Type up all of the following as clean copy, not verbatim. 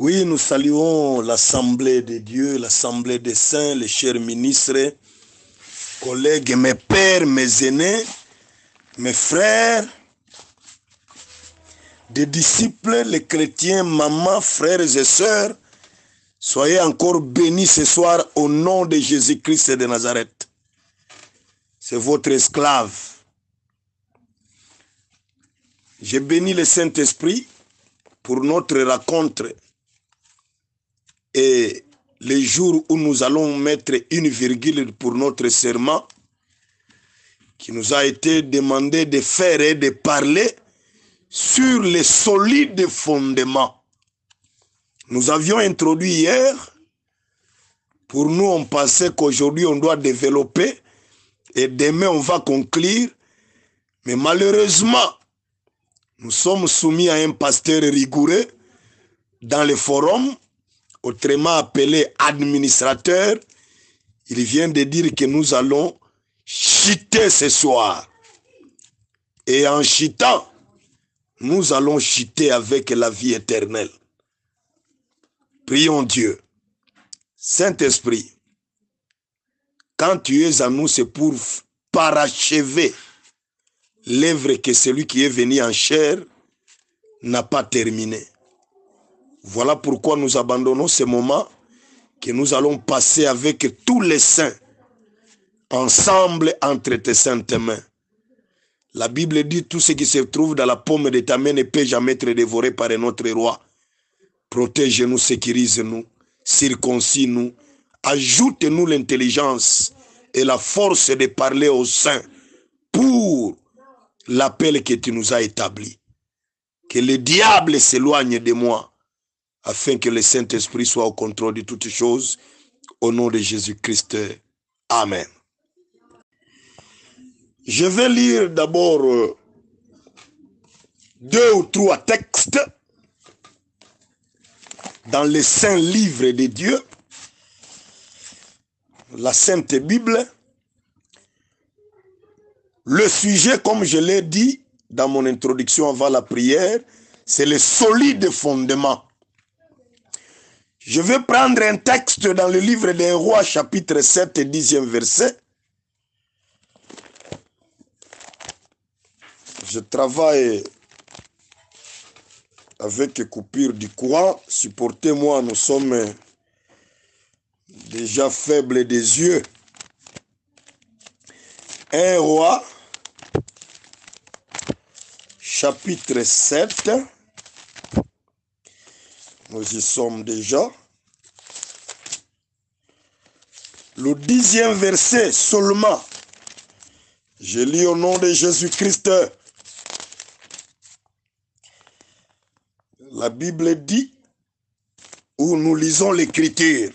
Oui, nous saluons l'Assemblée de Dieu, l'Assemblée des saints, les chers ministres, collègues, mes pères, mes aînés, mes frères, des disciples, les chrétiens, mamans, frères et sœurs. Soyez encore bénis ce soir au nom de Jésus-Christ de Nazareth. C'est votre esclave. Je bénis le Saint-Esprit pour notre rencontre et les jours où nous allons mettre une virgule pour notre serment qui nous a été demandé de faire et de parler sur les solides fondements. Nous avions introduit hier, pour nous on pensait qu'aujourd'hui on doit développer et demain on va conclure, mais malheureusement nous sommes soumis à un pasteur rigoureux dans le forum, autrement appelé administrateur. Il vient de dire que nous allons chiter ce soir. Et en chitant, nous allons chiter avec la vie éternelle. Prions Dieu. Saint-Esprit, quand tu es à nous, c'est pour parachever l'œuvre que celui qui est venu en chair n'a pas terminé. Voilà pourquoi nous abandonnons ce moment que nous allons passer avec tous les saints ensemble entre tes saintes mains. La Bible dit tout ce qui se trouve dans la paume de ta main ne peut jamais être dévoré par un autre roi. Protège-nous, sécurise-nous, circoncis-nous, ajoute-nous l'intelligence et la force de parler aux saints pour l'appel que tu nous as établi. Que le diable s'éloigne de moi afin que le Saint-Esprit soit au contrôle de toutes choses. Au nom de Jésus-Christ. Amen. Je vais lire d'abord 2 ou 3 textes dans les saints livres de Dieu, la Sainte Bible. Le sujet, comme je l'ai dit dans mon introduction avant la prière, c'est le solide fondement. Je vais prendre un texte dans le livre des Rois, chapitre 7 et 10e verset. Je travaille avec coupure du courant. Supportez-moi, nous sommes déjà faibles des yeux. 1 Roi, chapitre 7. Nous y sommes déjà. Le 10e verset seulement. Je lis au nom de Jésus-Christ. La Bible dit, où nous lisons l'écriture.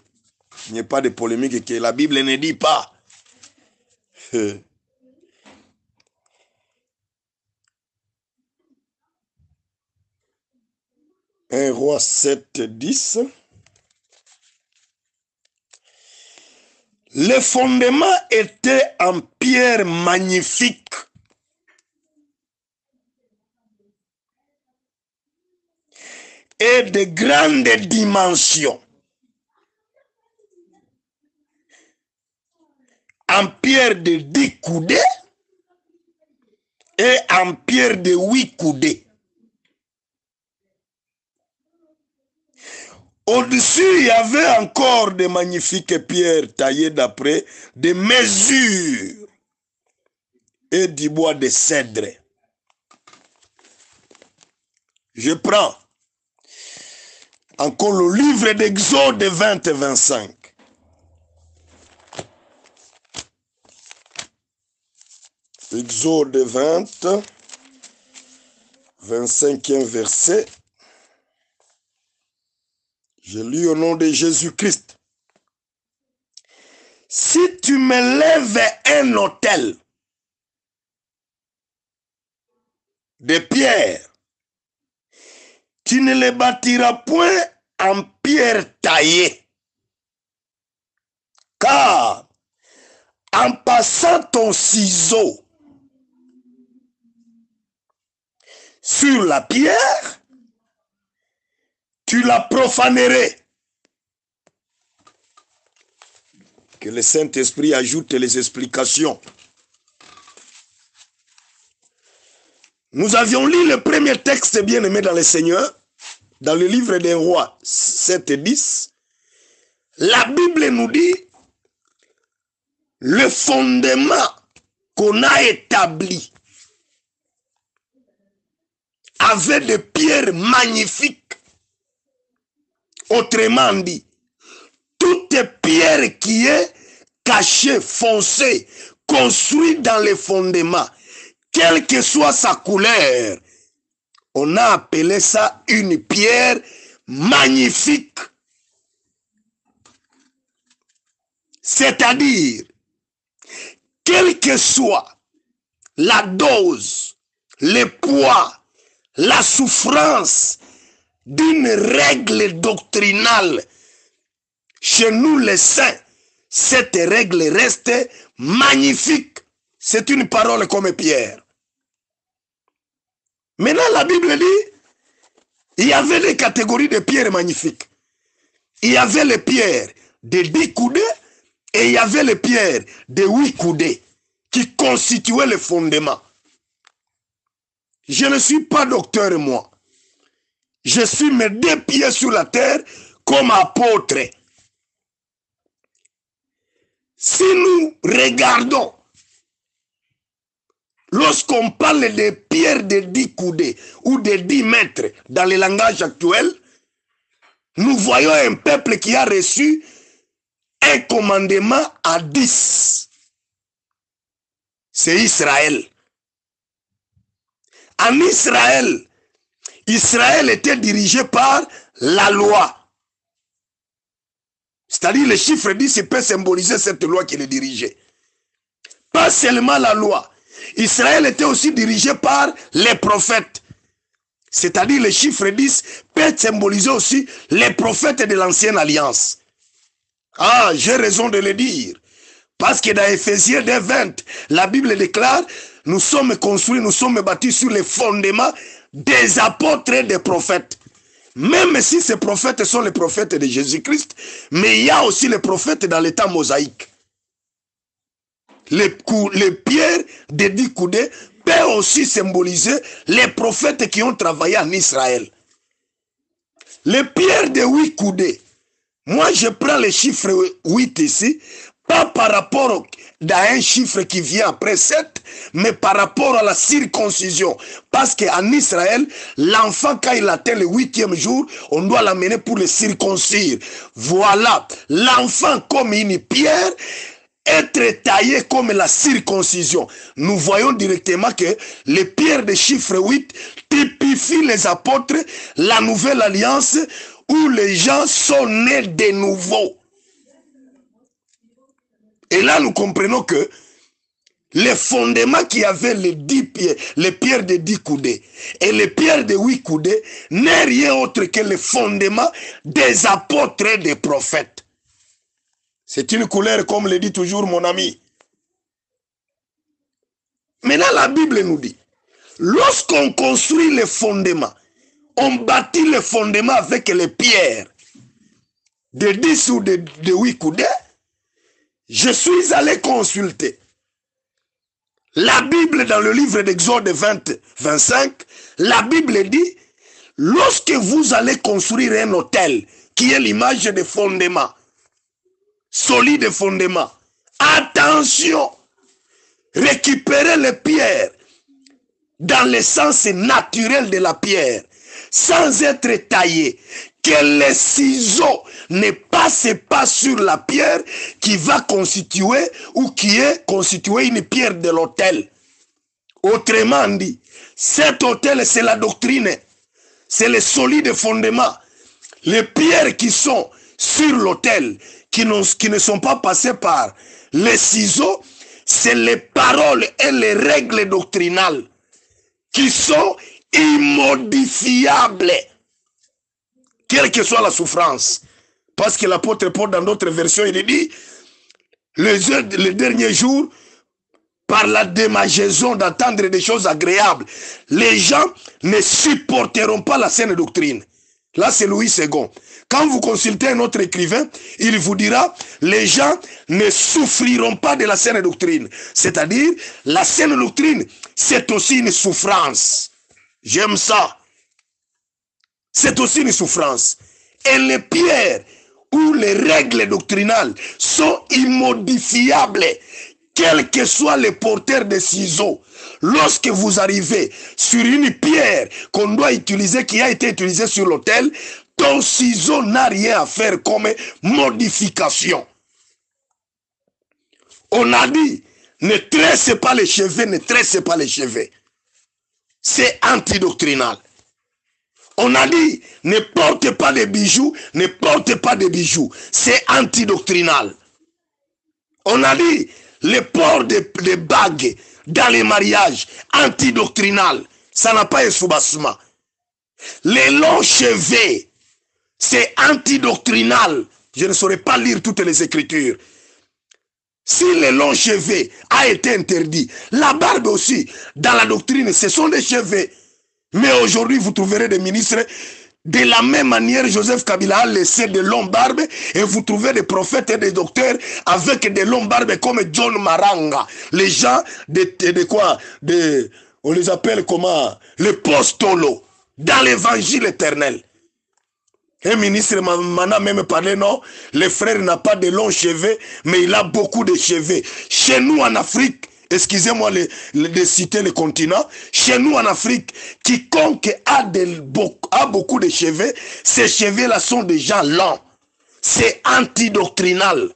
Il n'y a pas de polémique que la Bible ne dit pas. 1 Roi 7, 10. Le fondement était en pierre magnifique. Et de grandes dimensions. En pierre de 10 coudées et en pierre de 8 coudées. Au-dessus, il y avait encore de magnifiques pierres taillées d'après des mesures et du bois de cèdre. Je prends encore le livre d'Exode 20 et 25. Exode 20, 25e verset. Je lis au nom de Jésus-Christ. Si tu me lèves un autel de pierre, tu ne le bâtiras point en pierre taillée. Car en passant ton ciseau sur la pierre, tu la profanerais. Que le Saint-Esprit ajoute les explications. Nous avions lu le premier texte bien-aimé dans le Seigneur, dans le livre des Rois 7 et 10. La Bible nous dit le fondement qu'on a établi avec des pierres magnifiques. Autrement dit, toute pierre qui est cachée, foncée, construite dans les fondements, quelle que soit sa couleur, on a appelé ça une pierre magnifique. C'est-à-dire, quelle que soit la dose, le poids, la souffrance d'une règle doctrinale, chez nous les saints, cette règle reste magnifique. C'est une parole comme pierre. Maintenant, la Bible dit, il y avait des catégories de pierres magnifiques. Il y avait les pierres de 10 coudées et il y avait les pierres de 8 coudées qui constituaient le fondement. Je ne suis pas docteur, moi. Je suis mes 2 pieds sur la terre comme apôtre. Si nous regardons, lorsqu'on parle de pierres de 10 coudées ou de 10 mètres dans le langage actuel, nous voyons un peuple qui a reçu un commandement à 10. C'est Israël. En Israël, Israël était dirigé par la loi. C'est-à-dire le chiffre 10 peut symboliser cette loi qui le dirigeait. Pas seulement la loi. Israël était aussi dirigé par les prophètes. C'est-à-dire le chiffre 10 peut symboliser aussi les prophètes de l'ancienne alliance. Ah, j'ai raison de le dire. Parce que dans Éphésiens 2:20, la Bible déclare, nous sommes construits, nous sommes bâtis sur les fondements des apôtres et des prophètes. Même si ces prophètes sont les prophètes de Jésus-Christ, mais il y a aussi les prophètes dans l'état mosaïque. Les pierres de 10 coudées peuvent aussi symboliser les prophètes qui ont travaillé en Israël. Les pierres de 8 coudées, moi je prends le chiffre 8 ici, pas par rapport à un chiffre qui vient après 7, mais par rapport à la circoncision. Parce qu'en Israël, l'enfant, quand il atteint le 8e jour, on doit l'amener pour le circoncire. Voilà, l'enfant comme une pierre, être taillé comme la circoncision. Nous voyons directement que les pierres de chiffre 8 typifient les apôtres, la nouvelle alliance, où les gens sont nés de nouveau. Et là, nous comprenons que les fondements qui avaient les 10 pieds, les pierres de 10 coudées et les pierres de 8 coudées n'est rien autre que les fondements des apôtres et des prophètes. C'est une couleur, comme le dit toujours mon ami. Maintenant, la Bible nous dit, lorsqu'on construit les fondements, on bâtit les fondements avec les pierres de 10 ou de 8 coudées. Je suis allé consulter la Bible dans le livre d'Exode 20-25. La Bible dit, lorsque vous allez construire un hôtel, qui est l'image des fondements, solide fondements, attention, récupérez les pierres dans le sens naturel de la pierre, sans être taillé, que les ciseaux ne passent pas sur la pierre qui va constituer ou qui est constituée une pierre de l'autel. Autrement dit, cet autel, c'est la doctrine, c'est le solide fondement. Les pierres qui sont sur l'autel, qui ne sont pas passées par les ciseaux, c'est les paroles et les règles doctrinales qui sont immodifiables, quelle que soit la souffrance. Parce que l'apôtre Paul, dans d'autres versions, il dit, les derniers jours, par la démangeaison d'entendre des choses agréables, les gens ne supporteront pas la saine doctrine. Là, c'est Louis II. Quand vous consultez un autre écrivain, il vous dira, les gens ne souffriront pas de la saine doctrine. C'est-à-dire, la saine doctrine, c'est aussi une souffrance. J'aime ça. C'est aussi une souffrance. Et les pierres ou les règles doctrinales sont immodifiables, quel que soit le porteur de ciseaux. Lorsque vous arrivez sur une pierre qu'on doit utiliser, qui a été utilisée sur l'autel, ton ciseau n'a rien à faire comme modification. On a dit, ne tressez pas les cheveux, ne tressez pas les cheveux. C'est antidoctrinal. On a dit, ne portez pas de bijoux, ne portez pas de bijoux. C'est antidoctrinal. On a dit, le port de bagues dans les mariages, antidoctrinal. Ça n'a pas un soubassement. Les longs cheveux, c'est antidoctrinal. Je ne saurais pas lire toutes les écritures. Si le long cheveux a été interdit, la barbe aussi, dans la doctrine, ce sont des cheveux. Mais aujourd'hui, vous trouverez des ministres, de la même manière, Joseph Kabila a laissé de longues barbes, et vous trouvez des prophètes et des docteurs avec des longues barbes comme John Maranga. Les gens on les appelle comment? Les postolos, dans l'évangile éternel. Un ministre m'en a même parlé, non? Le frère n'a pas de longs cheveux, mais il a beaucoup de cheveux. Chez nous en Afrique, excusez-moi de citer le continent, chez nous en Afrique, quiconque a beaucoup de cheveux, ces cheveux-là sont des gens lents. C'est antidoctrinal.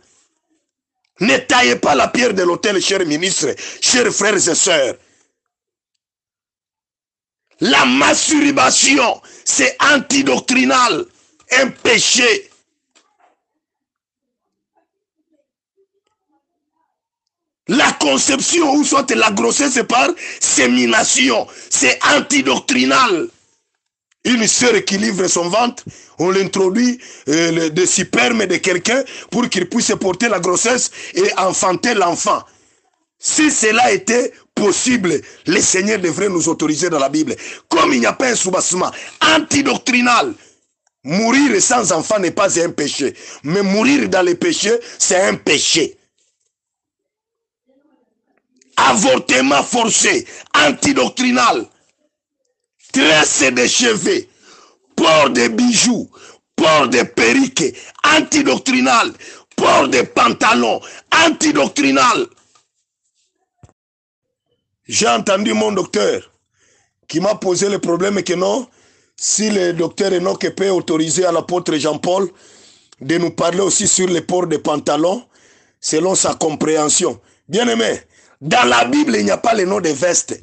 Ne taillez pas la pierre de l'autel, chers ministres, chers frères et sœurs. La masturbation, c'est antidoctrinal. Un péché. La conception ou soit la grossesse par sémination, c'est antidoctrinal. Une sœur qui livre son ventre, on l'introduit des sperme de quelqu'un pour qu'il puisse porter la grossesse et enfanter l'enfant. Si cela était possible, le Seigneur devrait nous autoriser dans la Bible. Comme il n'y a pas un soubassement antidoctrinal, mourir sans enfant n'est pas un péché. Mais mourir dans les péchés, c'est un péché. Avortement forcé, antidoctrinal. Tresse de cheveux, port de bijoux, port de perruques, antidoctrinal. Port de pantalons, antidoctrinal. J'ai entendu mon docteur qui m'a posé le problème que non, si le docteur Enoch peut autoriser à l'apôtre Jean-Paul de nous parler aussi sur le port des pantalons, selon sa compréhension. Bien-aimé, dans la Bible, il n'y a pas le nom de veste.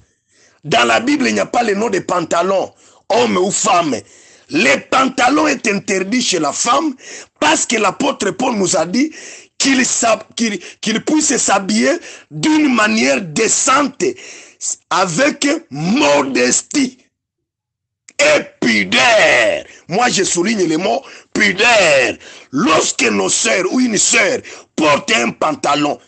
Dans la Bible, il n'y a pas le nom de pantalon, homme ou femme. Le pantalon est interdit chez la femme parce que l'apôtre Paul nous a dit qu'il puisse s'habiller d'une manière décente, avec modestie et pudeur. Moi, je souligne le mot pudeur. Lorsque nos sœurs ou une sœur porte un pantalon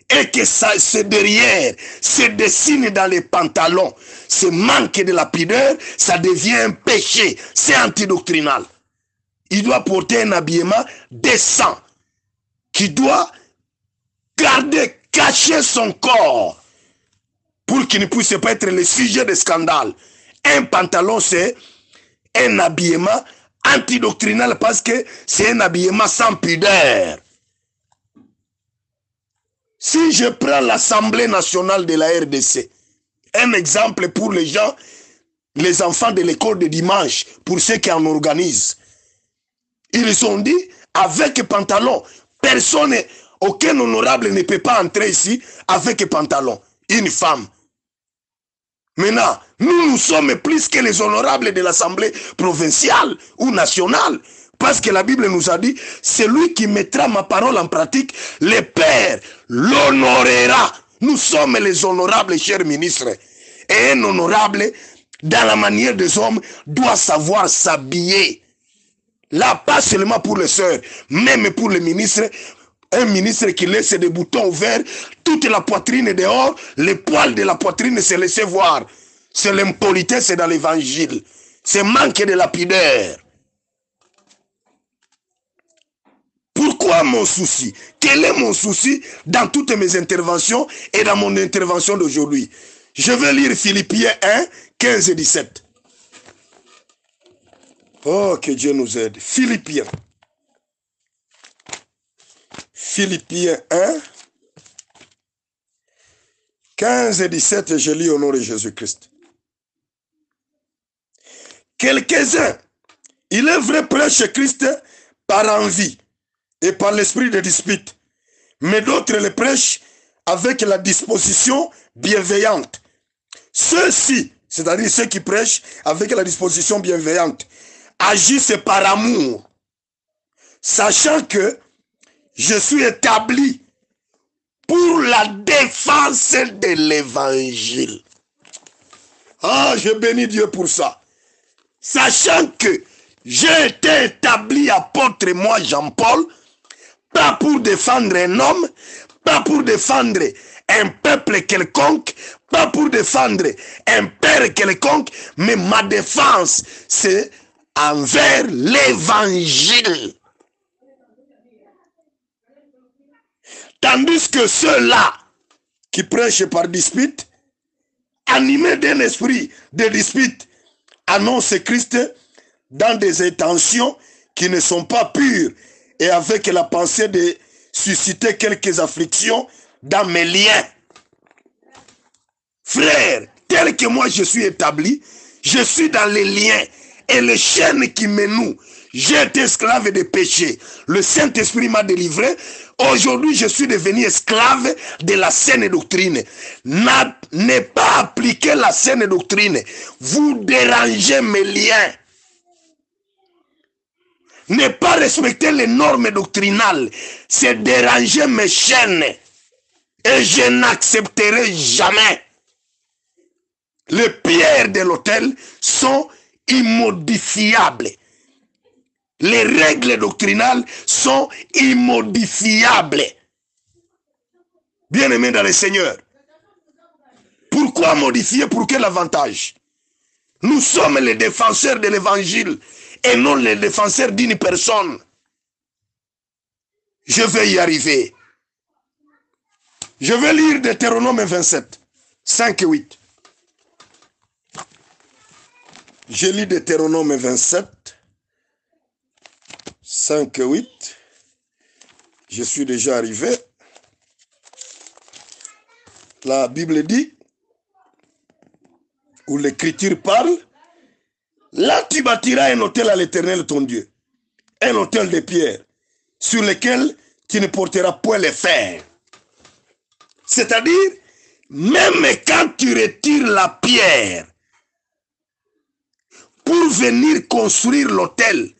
et que ce derrière se dessine dans les pantalons, ce manque de la pudeur, ça devient un péché. C'est antidoctrinal. Il doit porter un habillement décent qui doit garder, cacher son corps pour qu'il ne puisse pas être le sujet de scandale. Un pantalon, c'est un habillement antidoctrinal parce que c'est un habillement sans pudeur. Si je prends l'Assemblée nationale de la RDC, un exemple pour les gens, les enfants de l'école de dimanche, pour ceux qui en organisent, ils ont dit, avec pantalon, personne, aucun honorable ne peut pas entrer ici avec pantalon, une femme. Maintenant, nous sommes plus que les honorables de l'Assemblée provinciale ou nationale. Parce que la Bible nous a dit, celui qui mettra ma parole en pratique, le Père l'honorera. Nous sommes les honorables, chers ministres. Et un honorable, dans la manière des hommes, doit savoir s'habiller. Là, pas seulement pour les sœurs, même pour les ministres. Un ministre qui laisse des boutons ouverts, toute la poitrine dehors, les poils de la poitrine se laissent voir. C'est l'impolitesse dans l'évangile. C'est manque de la pudeur. quoi mon souci? Quel est mon souci dans toutes mes interventions et dans mon intervention d'aujourd'hui? Je vais lire Philippiens 1, 15 et 17. Oh, que Dieu nous aide. Philippiens 1, 15 et 17, je lis au nom de Jésus-Christ. Quelques-uns, il est vrai, prêchent Christ par envie et par l'esprit de dispute, mais d'autres le prêchent avec la disposition bienveillante. Ceux-ci, c'est-à-dire ceux qui prêchent avec la disposition bienveillante, agissent par amour, sachant que je suis établi pour la défense de l'évangile. Ah, je bénis Dieu pour ça. Sachant que j'ai été établi apôtre, moi Jean-Paul, pas pour défendre un homme, pas pour défendre un peuple quelconque, pas pour défendre un père quelconque, mais ma défense, c'est envers l'évangile. Tandis que ceux-là qui prêchent par dispute, animés d'un esprit de dispute, annoncent Christ dans des intentions qui ne sont pas pures et avec la pensée de susciter quelques afflictions dans mes liens. Frère, tel que moi je suis établi, je suis dans les liens et les chaînes qui me nouent. J'ai été esclave des péchés. Le Saint-Esprit m'a délivré. Aujourd'hui, je suis devenu esclave de la saine doctrine. Ne pas appliquer la saine doctrine. Vous dérangez mes liens. Ne pas respecter les normes doctrinales, c'est déranger mes chaînes. Et je n'accepterai jamais. Les pierres de l'autel sont immodifiables. Les règles doctrinales sont immodifiables. Bien-aimés dans le Seigneur. Pourquoi modifier? Pour quel avantage? Nous sommes les défenseurs de l'évangile et non les défenseurs d'une personne. Je vais y arriver. Je vais lire Deutéronome 27, 5 et 8. Je lis Deutéronome 27, 5 et 8. Je suis déjà arrivé. La Bible dit, où l'Écriture parle, là tu bâtiras un autel à l'Éternel ton Dieu, un autel de pierre, sur lequel tu ne porteras point les fers. C'est-à-dire, même quand tu retires la pierre pour venir construire l'autel,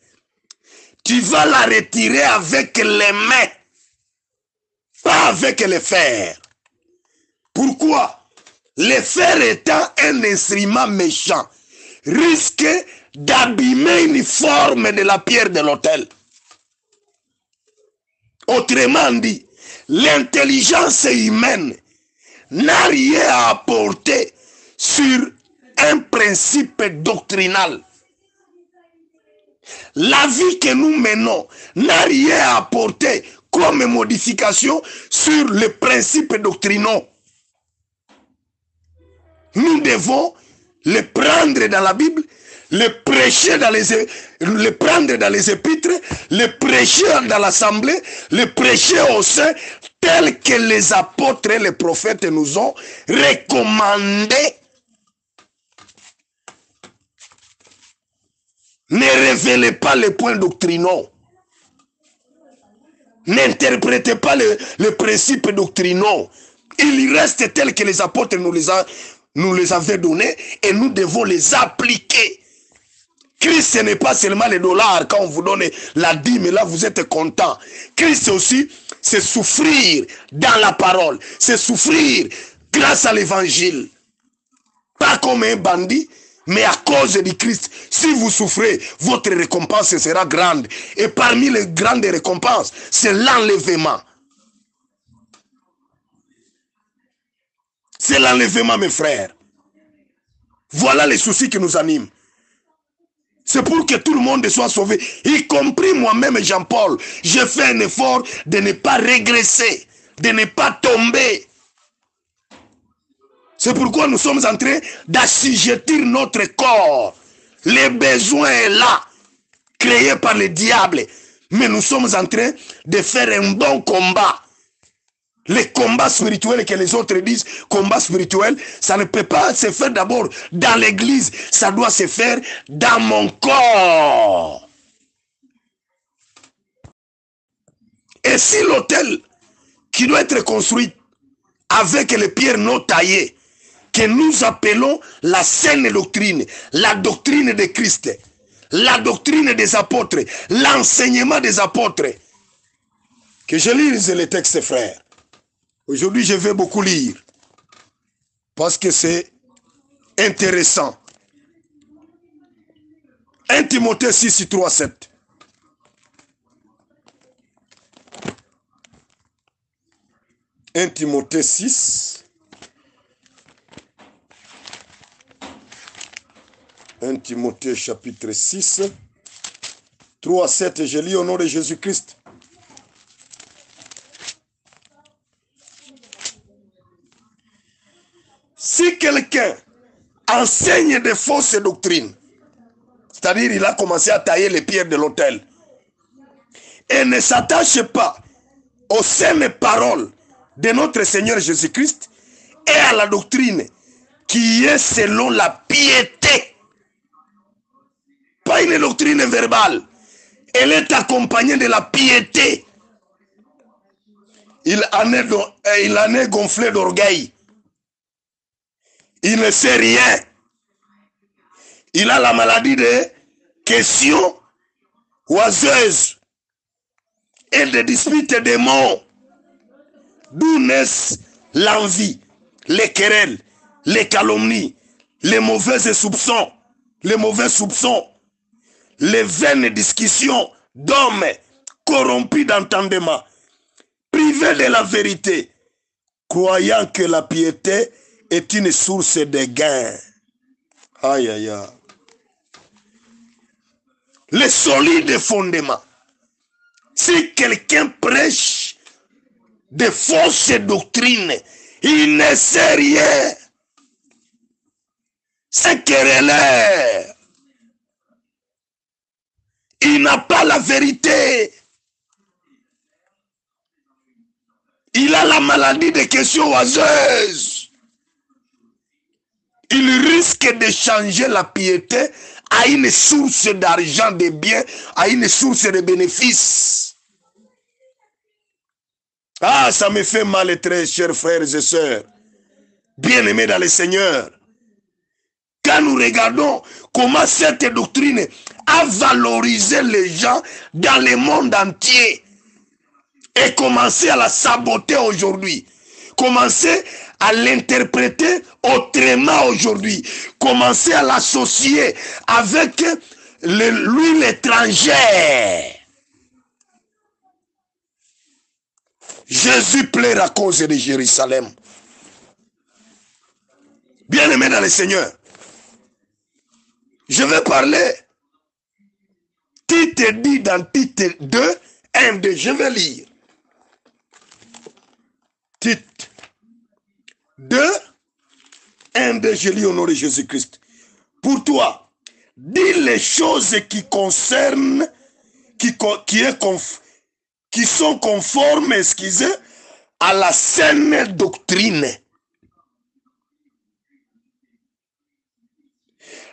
tu vas la retirer avec les mains, pas avec les fers. Pourquoi? Le fer étant un instrument méchant, risque d'abîmer une forme de la pierre de l'autel. Autrement dit, l'intelligence humaine n'a rien à apporter sur un principe doctrinal. La vie que nous menons n'a rien à apporter comme modification sur les principes doctrinaux. Nous devons les prendre dans la Bible, les prêcher dans les prendre dans les épîtres, les prêcher dans l'assemblée, les prêcher au sein, tels que les apôtres et les prophètes nous ont recommandé. Ne révélez pas les points doctrinaux. N'interprétez pas les principes doctrinaux. Il reste tel que les apôtres nous les avaient donnés et nous devons les appliquer. Christ, ce n'est pas seulement les dollars. Quand on vous donne la dîme, là vous êtes content. Christ aussi, c'est souffrir dans la parole. C'est souffrir grâce à l'évangile. Pas comme un bandit, mais à cause du Christ. Si vous souffrez, votre récompense sera grande. Et parmi les grandes récompenses, c'est l'enlèvement. C'est l'enlèvement, mes frères. Voilà les soucis qui nous animent. C'est pour que tout le monde soit sauvé, y compris moi-même Jean-Paul. Je fais un effort de ne pas régresser, de ne pas tomber. C'est pourquoi nous sommes en train d'assujettir notre corps. Les besoins sont là, créés par le diable. Mais nous sommes en train de faire un bon combat. Les combats spirituels que les autres disent, combat spirituel, ça ne peut pas se faire d'abord dans l'église, ça doit se faire dans mon corps. Et si l'autel qui doit être construit avec les pierres non taillées, que nous appelons la saine doctrine, la doctrine de Christ, la doctrine des apôtres, l'enseignement des apôtres, que je lise les textes, frères. Aujourd'hui, je vais beaucoup lire parce que c'est intéressant. 1 Timothée 6, 3, 7. « 1 Timothée 6. 1 Timothée chapitre 6, 3, 7. Je lis au nom de Jésus-Christ. Si quelqu'un enseigne des fausses doctrines, c'est-à-dire il a commencé à tailler les pierres de l'autel, et ne s'attache pas aux saines paroles de notre Seigneur Jésus-Christ et à la doctrine qui est selon la piété, pas une doctrine verbale, elle est accompagnée de la piété. Il en est gonflé d'orgueil. Il ne sait rien. Il a la maladie de questions oiseuses et de disputes des mots. D'où naissent l'envie, les querelles, les calomnies, les mauvais soupçons, les vaines discussions d'hommes corrompus d'entendement, privés de la vérité, croyant que la piété est une source de gain. Aïe, aïe, aïe. Les solides fondements. Si quelqu'un prêche de fausses doctrines, il ne sait rien. C'est querelleur. Il n'a pas la vérité. Il a la maladie des questions oiseuses. Il risque de changer la piété à une source d'argent, de biens, à une source de bénéfices. Ah, ça me fait mal, très chers frères et sœurs, bien-aimés dans le Seigneur. Quand nous regardons comment cette doctrine a valorisé les gens dans le monde entier et commencé à la saboter aujourd'hui, commencer à l'interpréter autrement aujourd'hui, commencer à l'associer avec l'huile étrangère. Jésus pleure à cause de Jérusalem. Bien-aimé dans le Seigneur, je vais parler. Tite dit dans Tite 2, 1, 2, je vais lire. Tite 2, 1, 2, je lis au nom de Jésus-Christ. Pour toi, dis les choses qui concernent, qui sont conformes, excusez, à la saine doctrine.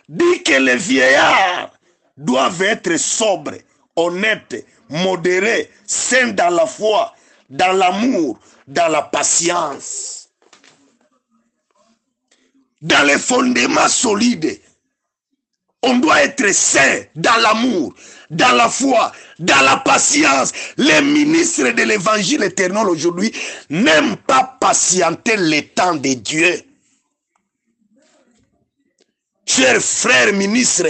Dis que les vieillards doivent être sobres, honnêtes, modérés, saints dans la foi, dans l'amour, dans la patience. Dans les fondements solides, on doit être saint dans l'amour, dans la foi, dans la patience. Les ministres de l'évangile éternel aujourd'hui n'aiment pas patienter le temps de Dieu. Chers frères ministres,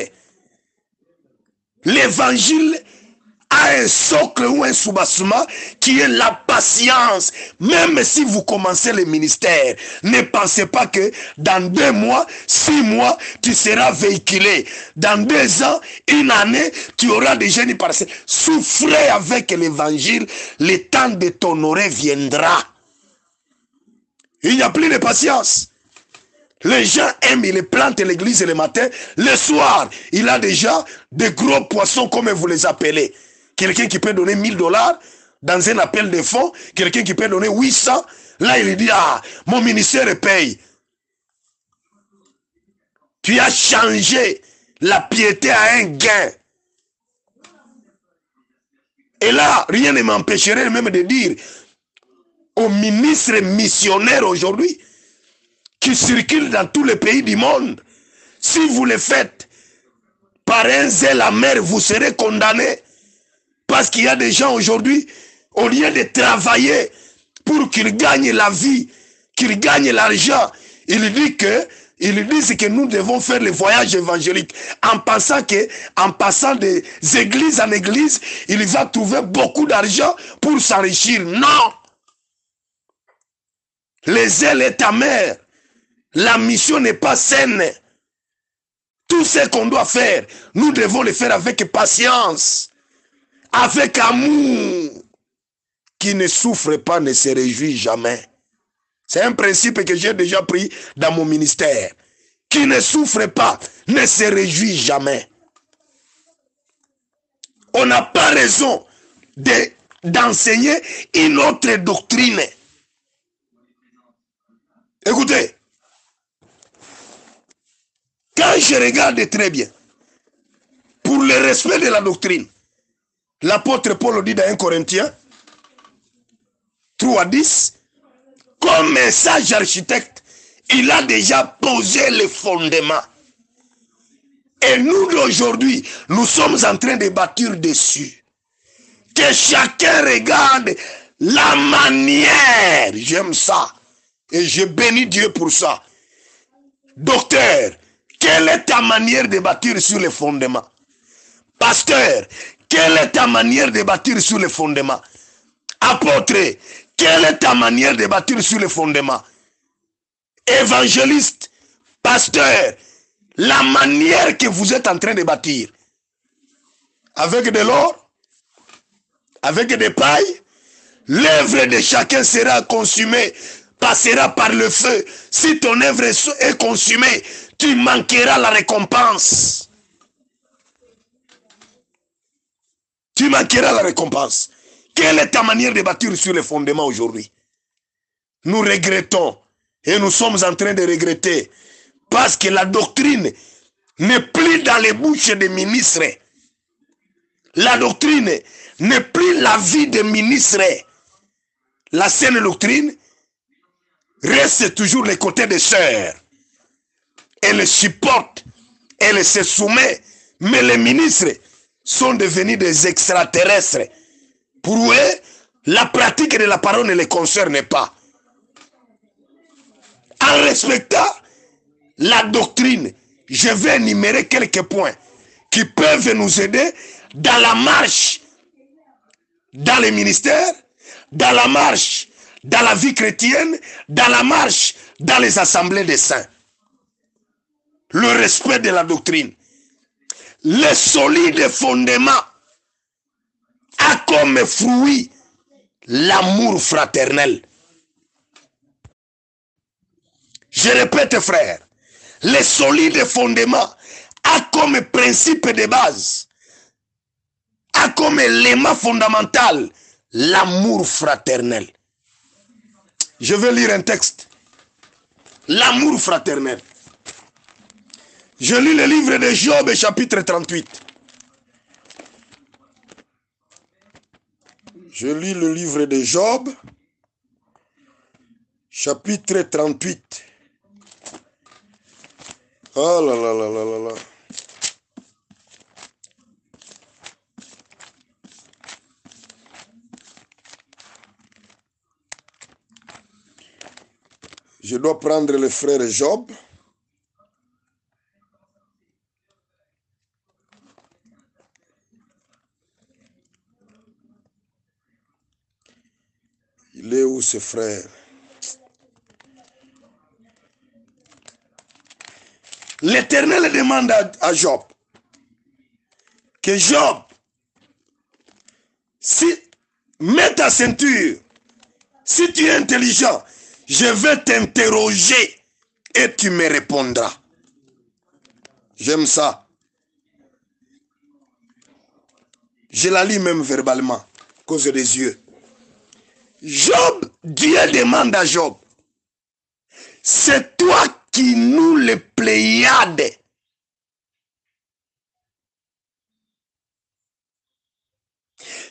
l'évangile a a un socle ou un soubassement qui est la patience. Même si vous commencez le ministère, ne pensez pas que dans 2 mois, 6 mois, tu seras véhiculé. Dans 2 ans, 1 année, tu auras déjà une parcelle. Souffrez avec l'évangile, le temps de t'honorer viendra. Il n'y a plus de patience. Les gens aiment, ils plantent l'église le matin. Le soir, il a déjà de gros poissons, comme vous les appelez. Quelqu'un qui peut donner $1000 dans un appel de fonds. Quelqu'un qui peut donner 800. Là, il dit, ah, mon ministère paye. Tu as changé la piété à un gain. Et là, rien ne m'empêcherait même de dire aux ministres missionnaires aujourd'hui, qui circulent dans tous les pays du monde, si vous le faites par un zèle amer, vous serez condamnés. Parce qu'il y a des gens aujourd'hui, au lieu de travailler pour qu'ils gagnent la vie, qu'ils gagnent l'argent, ils disent que nous devons faire le voyage évangélique en pensant que, en passant des églises en église, il va trouver beaucoup d'argent pour s'enrichir. Non! Le zèle est amer. La mission n'est pas saine. Tout ce qu'on doit faire, nous devons le faire avec patience, avec amour. Qui ne souffre pas ne se réjouit jamais. C'est un principe que j'ai déjà pris dans mon ministère. Qui ne souffre pas ne se réjouit jamais. On n'a pas raison d'enseigner une autre doctrine. Écoutez. Quand je regarde très bien, pour le respect de la doctrine, l'apôtre Paul dit dans 1 Corinthiens 3:10, comme un sage architecte, il a déjà posé les fondements. Et nous d'aujourd'hui, nous sommes en train de bâtir dessus. Que chacun regarde la manière, j'aime ça, et je bénis Dieu pour ça. Docteur, quelle est ta manière de bâtir sur les fondements? Pasteur, quelle est ta manière de bâtir sur les fondements? Apôtre, quelle est ta manière de bâtir sur les fondements? Évangéliste, pasteur, la manière que vous êtes en train de bâtir, avec de l'or, avec des pailles, l'œuvre de chacun sera consumée, passera par le feu. Si ton œuvre est consumée, tu manqueras la récompense. Tu manqueras la récompense. Quelle est ta manière de bâtir sur les fondements aujourd'hui? Nous regrettons et nous sommes en train de regretter parce que la doctrine n'est plus dans les bouches des ministres. La doctrine n'est plus la vie des ministres. La saine doctrine reste toujours les côtés des sœurs. Elle supporte, elle se soumet, mais les ministres sont devenus des extraterrestres. Pour eux, la pratique de la parole ne les concerne pas. En respectant la doctrine, je vais énumérer quelques points qui peuvent nous aider dans la marche, dans les ministères, dans la marche, dans la vie chrétienne, dans la marche, dans les assemblées des saints. Le respect de la doctrine. Le solide fondement a comme fruit l'amour fraternel. Je répète, frère, le solide fondement a comme principe de base, a comme élément fondamental l'amour fraternel. Je vais lire un texte. L'amour fraternel. Je lis le livre de Job, chapitre 38. Je lis le livre de Job, chapitre 38. Oh là là là là là là. Je dois prendre le frère Job. où ce frère? L'Éternel demande à Job que Job, si mets ta ceinture, si tu es intelligent, je vais t'interroger et tu me répondras. J'aime ça. Je la lis même verbalement, à cause des yeux. Job, Dieu demande à Job, c'est toi qui nous les Pléiades.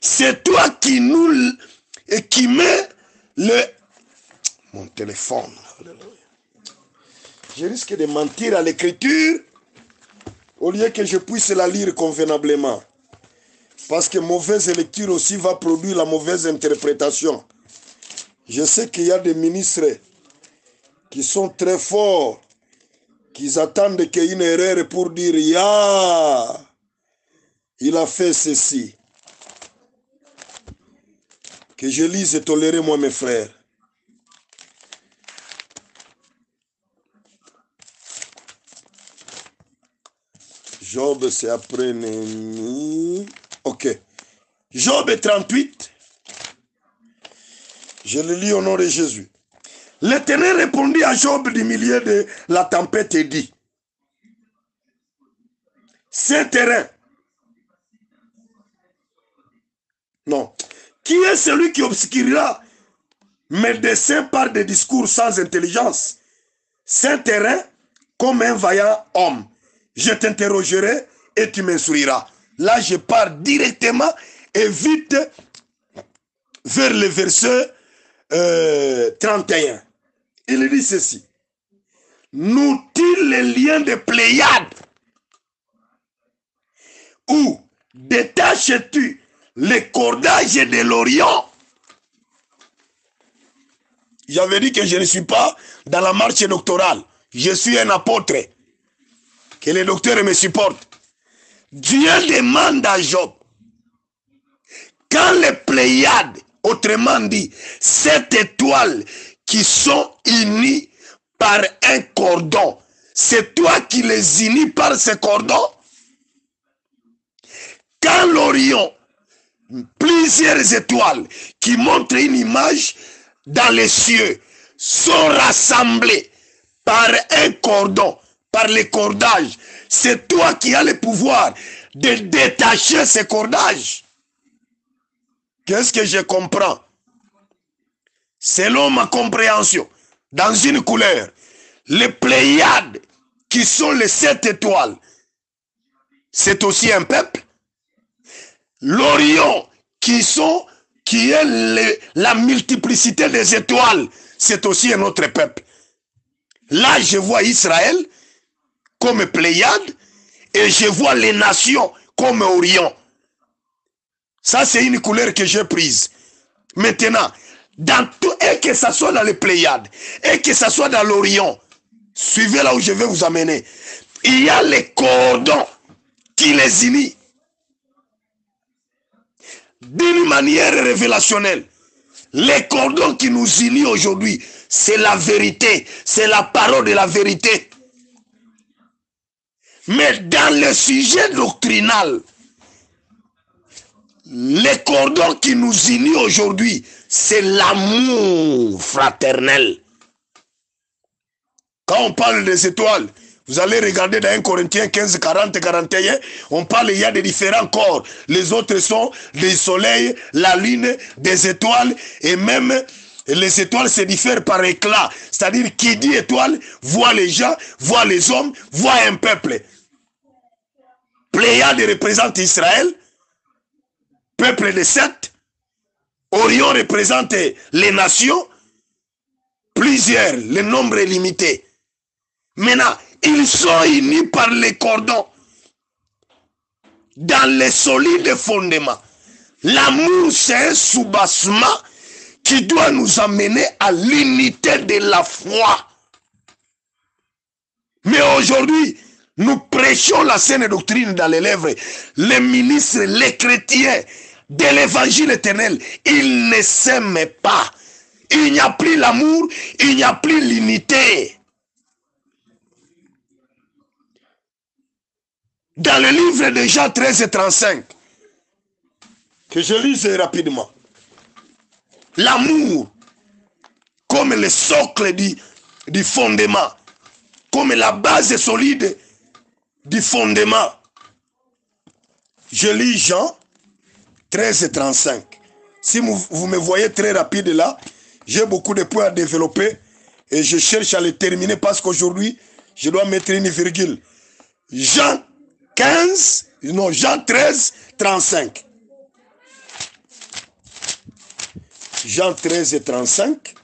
C'est toi qui nous et qui met le... Mon téléphone. Je risque de mentir à l'écriture au lieu que je puisse la lire convenablement. Parce que mauvaise lecture aussi va produire la mauvaise interprétation. Je sais qu'il y a des ministres qui sont très forts, qui attendent qu'il y ait une erreur pour dire « Ya, il a fait ceci ». Que je lise et tolérez-moi mes frères. Job, c'est après Néhémie. Ok. Job 38. Je le lis au nom de Jésus. L'Éternel répondit à Job du milieu de la tempête et dit, c'est terrain. Non. Qui est celui qui obscurera mes desseins par des discours sans intelligence? Saint terrain comme un vaillant homme. Je t'interrogerai et tu m'instruiras. Là, je pars directement et vite vers le verset 31. Il dit ceci. Nous-t-il les liens de Pléiades? Ou détaches-tu les cordages de l'Orient? J'avais dit que je ne suis pas dans la marche doctorale. Je suis un apôtre. Que les docteurs me supportent. Dieu demande à Job, quand les Pléiades, autrement dit, 7 étoiles qui sont unies par un cordon, c'est toi qui les unis par ce cordon? Quand l'Orion, plusieurs étoiles qui montrent une image dans les cieux, sont rassemblées par un cordon, par les cordages, c'est toi qui as le pouvoir de détacher ces cordages. Qu'est-ce que je comprends? Selon ma compréhension, dans une couleur, les Pléiades, qui sont les 7 étoiles, c'est aussi un peuple. L'Orion, qui est la multiplicité des étoiles, c'est aussi un autre peuple. Là, je vois Israël comme Pléiade et je vois les nations comme Orion. Ça, c'est une couleur que j'ai prise. Maintenant, dans tout, et que ça soit dans les Pléiades, et que ça soit dans l'Orion, suivez là où je vais vous amener. Il y a les cordons qui les unissent. D'une manière révélationnelle. Les cordons qui nous unissent aujourd'hui, c'est la vérité, c'est la parole de la vérité. Mais dans le sujet doctrinal, les cordons qui nous unissent aujourd'hui, c'est l'amour fraternel. Quand on parle des étoiles, vous allez regarder dans 1 Corinthiens 15, 40 et 41, on parle, il y a des différents corps. Les autres sont des soleils, la lune, des étoiles, et même les étoiles se diffèrent par éclat. C'est-à-dire, qui dit étoile, voit les gens, voit les hommes, voit un peuple. Pléiade représente Israël, peuple de 7. Orion représente les nations, plusieurs, le nombre est limité. Maintenant, ils sont unis par les cordons dans les solides fondements. L'amour, c'est un soubassement qui doit nous amener à l'unité de la foi. Mais aujourd'hui, nous prêchons la saine doctrine dans les lèvres. Les ministres, les chrétiens de l'évangile éternel, ils ne s'aiment pas. il n'y a plus l'amour, il n'y a plus l'unité. Dans le livre de Jean 13 et 35, que je lise rapidement, l'amour, comme le socle du fondement, comme la base solide du fondement. Je lis Jean 13 et 35. Si vous me voyez très rapide là, j'ai beaucoup de points à développer et je cherche à les terminer parce qu'aujourd'hui, je dois mettre une virgule. Jean 13, 35. Jean 13 et 35.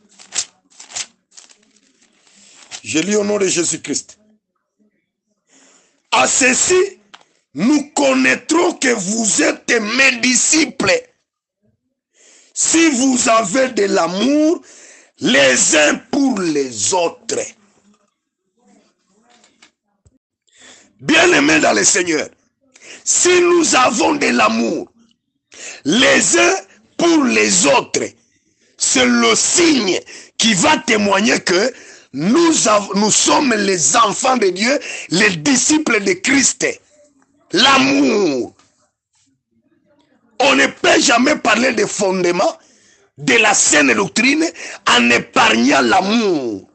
Je lis au nom de Jésus-Christ. À ceci, nous connaîtrons que vous êtes mes disciples. Si vous avez de l'amour les uns pour les autres. Bien-aimés dans le Seigneur, si nous avons de l'amour les uns pour les autres, c'est le signe qui va témoigner que nous sommes les enfants de Dieu, les disciples de Christ. L'amour. On ne peut jamais parler des fondements de la saine doctrine en épargnant l'amour.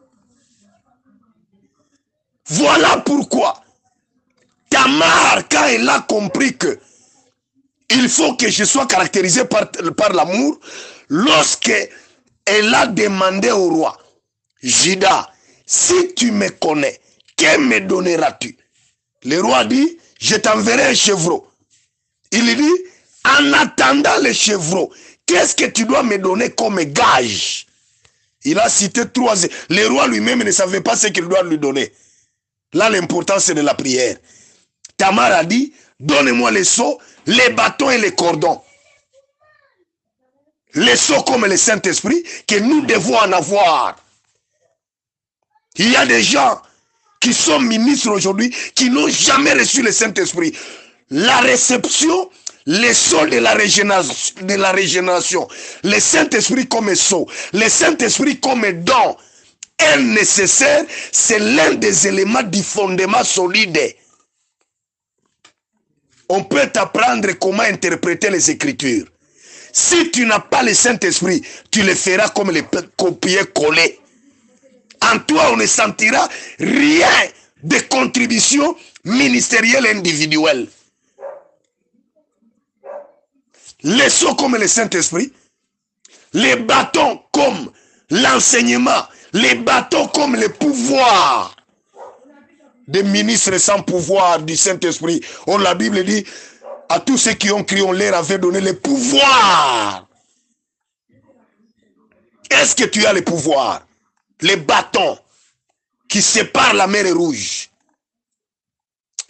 Voilà pourquoi Tamar, quand elle a compris que il faut que je sois caractérisé par l'amour, lorsque elle a demandé au roi, Juda, si tu me connais, que me donneras-tu? Le roi dit, je t'enverrai un chevreau. Il lui dit, en attendant le chevreau, qu'est-ce que tu dois me donner comme gage? Il a cité 3. Le roi lui-même ne savait pas ce qu'il doit lui donner. Là, l'importance c'est de la prière. Tamar a dit, donne-moi les seaux, les bâtons et les cordons. Les seaux comme le Saint-Esprit, que nous devons en avoir. Il y a des gens qui sont ministres aujourd'hui, qui n'ont jamais reçu le Saint-Esprit. La réception, les sceaux de la régénération, le Saint-Esprit comme sceau, le Saint-Esprit comme don, est nécessaire, c'est l'un des éléments du fondement solide. On peut t'apprendre comment interpréter les Écritures. Si tu n'as pas le Saint-Esprit, tu le feras comme les copier-coller. En toi, on ne sentira rien de contribution ministérielle individuelle. Les sceaux comme le Saint-Esprit, les bâtons comme l'enseignement, les bâtons comme le pouvoir. Des ministres sans pouvoir du Saint-Esprit. La Bible dit, à tous ceux qui ont crié, on leur avait donné le pouvoir. Est-ce que tu as le pouvoir? Les bâtons qui séparent la mer Rouge.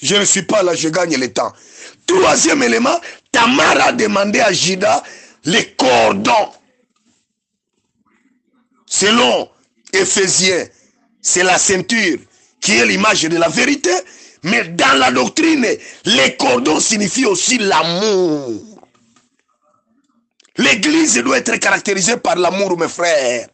Je ne suis pas là, je gagne le temps. Troisième élément, Tamar a demandé à Juda les cordons. Selon Éphésiens, c'est la ceinture qui est l'image de la vérité, mais dans la doctrine, les cordons signifient aussi l'amour. L'église doit être caractérisée par l'amour, mes frères.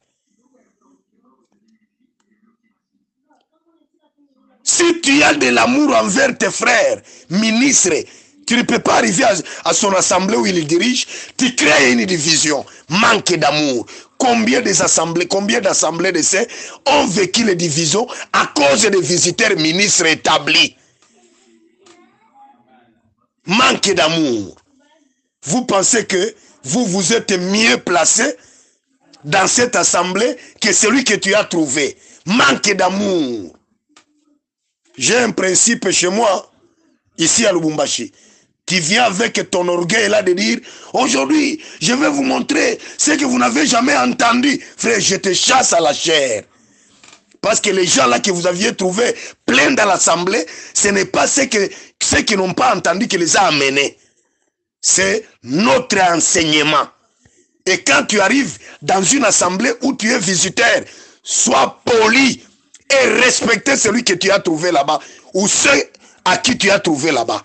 Si tu as de l'amour envers tes frères, ministres, tu ne peux pas arriver à son assemblée où il dirige, tu crées une division, manque d'amour. Combien d'assemblées de ces ont vécu les divisions à cause des visiteurs ministres établis? Manque d'amour. Vous pensez que vous êtes mieux placé dans cette assemblée que celui que tu as trouvé. Manque d'amour. J'ai un principe chez moi, ici à Lubumbashi. Tu viens avec ton orgueil là de dire, aujourd'hui, je vais vous montrer ce que vous n'avez jamais entendu. Frère, je te chasse à la chair. Parce que les gens là que vous aviez trouvés pleins dans l'assemblée, ce n'est pas ceux qui n'ont pas entendu qui les a amenés. C'est notre enseignement. Et quand tu arrives dans une assemblée où tu es visiteur, sois poli et respecte celui que tu as trouvé là-bas ou ceux à qui tu as trouvé là-bas.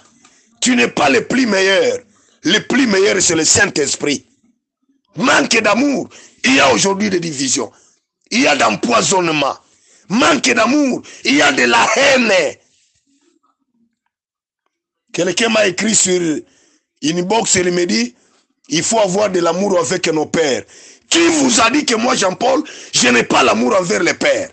Tu n'es pas le plus meilleur. Le plus meilleur, c'est le Saint-Esprit. Manque d'amour. Il y a aujourd'hui des divisions. Il y a d'empoisonnement. Manque d'amour. Il y a de la haine. Quelqu'un m'a écrit sur inbox et il me dit, il faut avoir de l'amour avec nos pères. Qui vous a dit que moi, Jean-Paul, je n'ai pas l'amour envers les pères?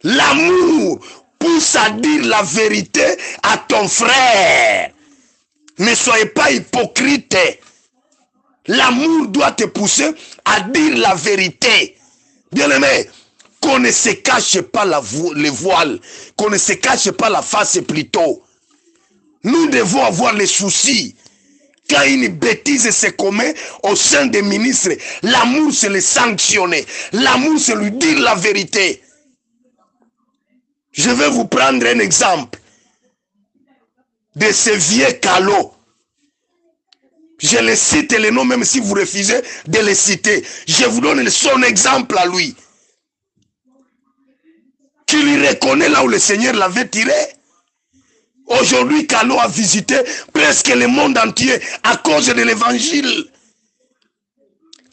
L'amour pousse à dire la vérité à ton frère. Ne soyez pas hypocrite. L'amour doit te pousser à dire la vérité. Bien-aimé, qu'on ne se cache pas les voiles, qu'on ne se cache pas la face plutôt. Nous devons avoir les soucis. Quand une bêtise se commet au sein des ministres, l'amour c'est le sanctionner. L'amour c'est lui dire la vérité. Je vais vous prendre un exemple de ce vieux Calot. Je le cite le nom même si vous refusez de le citer. Je vous donne son exemple à lui. Qui lui reconnaît là où le Seigneur l'avait tiré. Aujourd'hui, Calot a visité presque le monde entier à cause de l'évangile.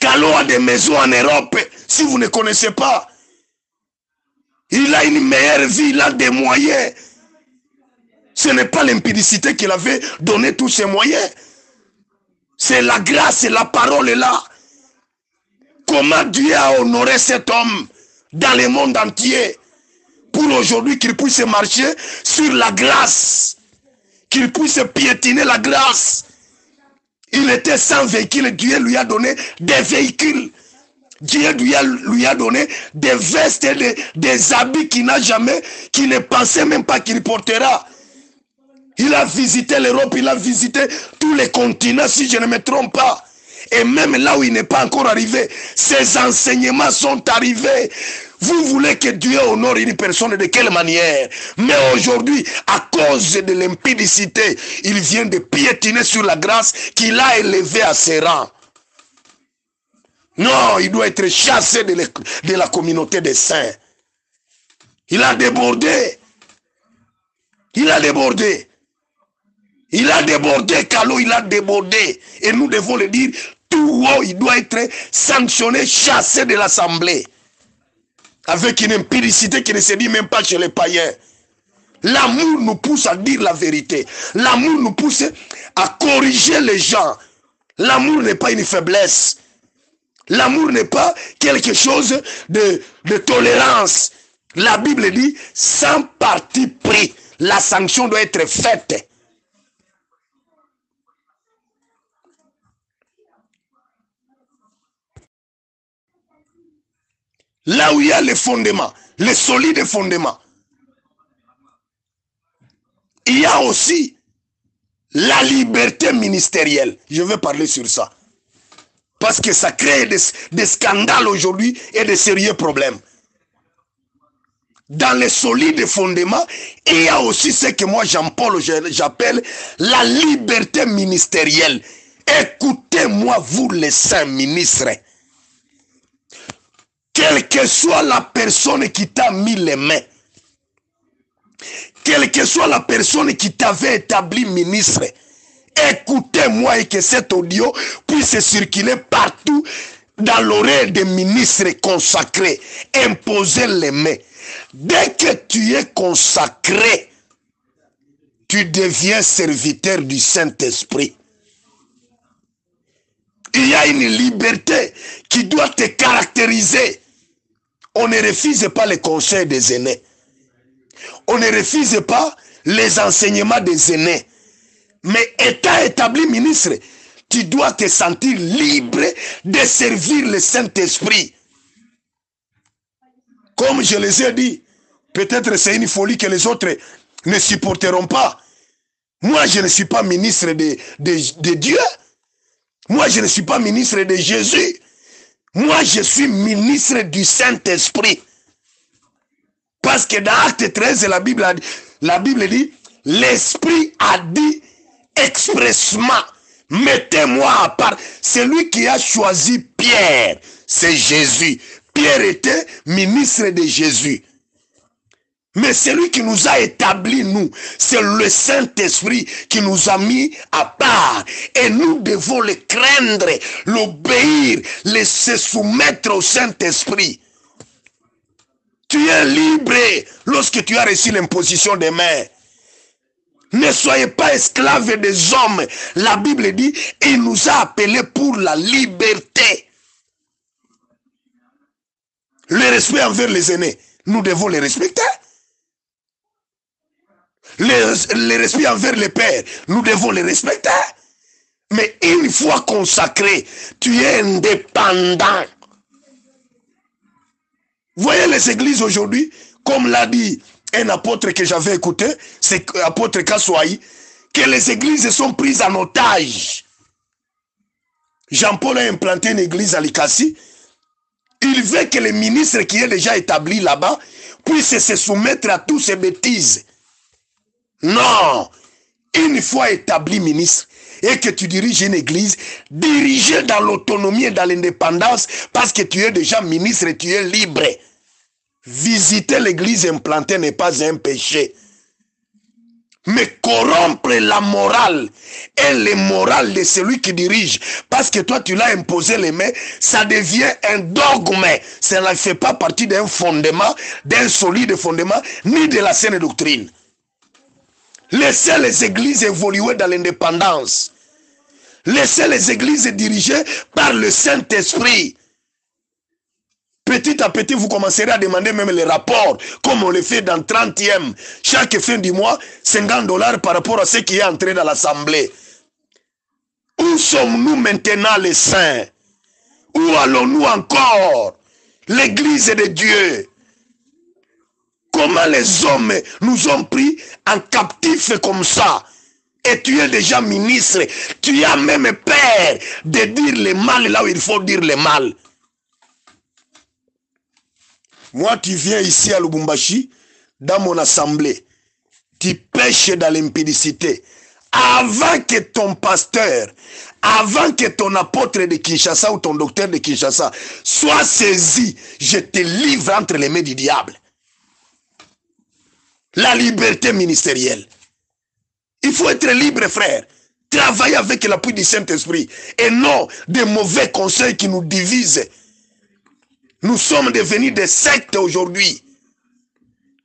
Calot a des maisons en Europe, si vous ne connaissez pas. Il a une meilleure vie, il a des moyens. Ce n'est pas l'impudicité qu'il avait donné tous ces moyens. C'est la grâce et la parole est là. Comment Dieu a honoré cet homme dans le monde entier pour aujourd'hui qu'il puisse marcher sur la grâce, qu'il puisse piétiner la grâce. Il était sans véhicule, Dieu lui a donné des véhicules. Dieu lui a donné des vestes et des habits qu'il n'a jamais, qu'il ne pensait même pas qu'il portera. Il a visité l'Europe, il a visité tous les continents, si je ne me trompe pas. Et même là où il n'est pas encore arrivé, ses enseignements sont arrivés. Vous voulez que Dieu honore une personne de quelle manière? Mais aujourd'hui, à cause de l'impudicité, il vient de piétiner sur la grâce qu'il a élevée à ses rangs. Non, il doit être chassé de la communauté des saints. Il a débordé. Il a débordé. Il a débordé, Calot, il a débordé. Et nous devons le dire, tout haut, il doit être sanctionné, chassé de l'assemblée. Avec une impudicité qui ne se dit même pas chez les païens. L'amour nous pousse à dire la vérité. L'amour nous pousse à corriger les gens. L'amour n'est pas une faiblesse. L'amour n'est pas quelque chose de tolérance. La Bible dit, sans parti pris, la sanction doit être faite. Là où il y a les fondements, les solides fondements, il y a aussi la liberté ministérielle. Je vais parler sur ça. Parce que ça crée des scandales aujourd'hui et de sérieux problèmes. Dans les solides fondements, il y a aussi ce que moi, Jean-Paul, j'appelle la liberté ministérielle. Écoutez-moi, vous les saints ministres. Quelle que soit la personne qui t'a mis les mains, quelle que soit la personne qui t'avait établi ministre, écoutez-moi et que cet audio puisse circuler partout dans l'oreille des ministres consacrés. Imposez les mains. Dès que tu es consacré, tu deviens serviteur du Saint-Esprit. Il y a une liberté qui doit te caractériser. On ne refuse pas les conseils des aînés. On ne refuse pas les enseignements des aînés. Mais étant établi ministre, tu dois te sentir libre de servir le Saint-Esprit. Comme je les ai dit, peut-être c'est une folie que les autres ne supporteront pas. Moi, je ne suis pas ministre de Dieu. Moi, je ne suis pas ministre de Jésus. Moi, je suis ministre du Saint-Esprit. Parce que dans Acte 13, la Bible dit, l'Esprit a dit expressement, mettez-moi à part. Celui qui a choisi Pierre, c'est Jésus. Pierre était ministre de Jésus. Mais celui qui nous a établis, nous, c'est le Saint-Esprit qui nous a mis à part. Et nous devons le craindre, l'obéir, se soumettre au Saint-Esprit. Tu es libre lorsque tu as reçu l'imposition des mains. Ne soyez pas esclaves des hommes. La Bible dit, il nous a appelés pour la liberté. Le respect envers les aînés, nous devons les respecter. Le respect envers les pères, nous devons les respecter. Mais une fois consacré, tu es indépendant. Voyez les églises aujourd'hui, comme l'a dit un apôtre que j'avais écouté, c'est l'apôtre Kassoaï, que les églises sont prises en otage. Jean-Paul a implanté une église à Likasi. Il veut que les ministres qui est déjà établi là-bas puissent se soumettre à toutes ces bêtises. Non, une fois établi ministre et que tu diriges une église, dirigez dans l'autonomie et dans l'indépendance parce que tu es déjà ministre et tu es libre. Visiter l'église implantée n'est pas un péché. Mais corrompre la morale et le moral de celui qui dirige, parce que toi tu l'as imposé les mains, ça devient un dogme. Ça ne fait pas partie d'un fondement, d'un solide fondement, ni de la saine doctrine. Laissez les églises évoluer dans l'indépendance. Laissez les églises dirigées par le Saint-Esprit. Petit à petit, vous commencerez à demander même les rapports, comme on le fait dans 30e. Chaque fin du mois, $50 par rapport à ce qui est entré dans l'Assemblée. Où sommes-nous maintenant les saints? Où allons-nous encore? L'église de Dieu. Comment les hommes nous ont pris en captif comme ça? Et tu es déjà ministre. Tu as même peur de dire le mal là où il faut dire le mal. Moi, tu viens ici à Lubumbashi, dans mon assemblée. Tu pêches dans l'impudicité. Avant que ton pasteur, avant que ton apôtre de Kinshasa ou ton docteur de Kinshasa soit saisi, je te livre entre les mains du diable. La liberté ministérielle. Il faut être libre, frère. Travailler avec l'appui du Saint-Esprit. Et non des mauvais conseils qui nous divisent. Nous sommes devenus des sectes aujourd'hui.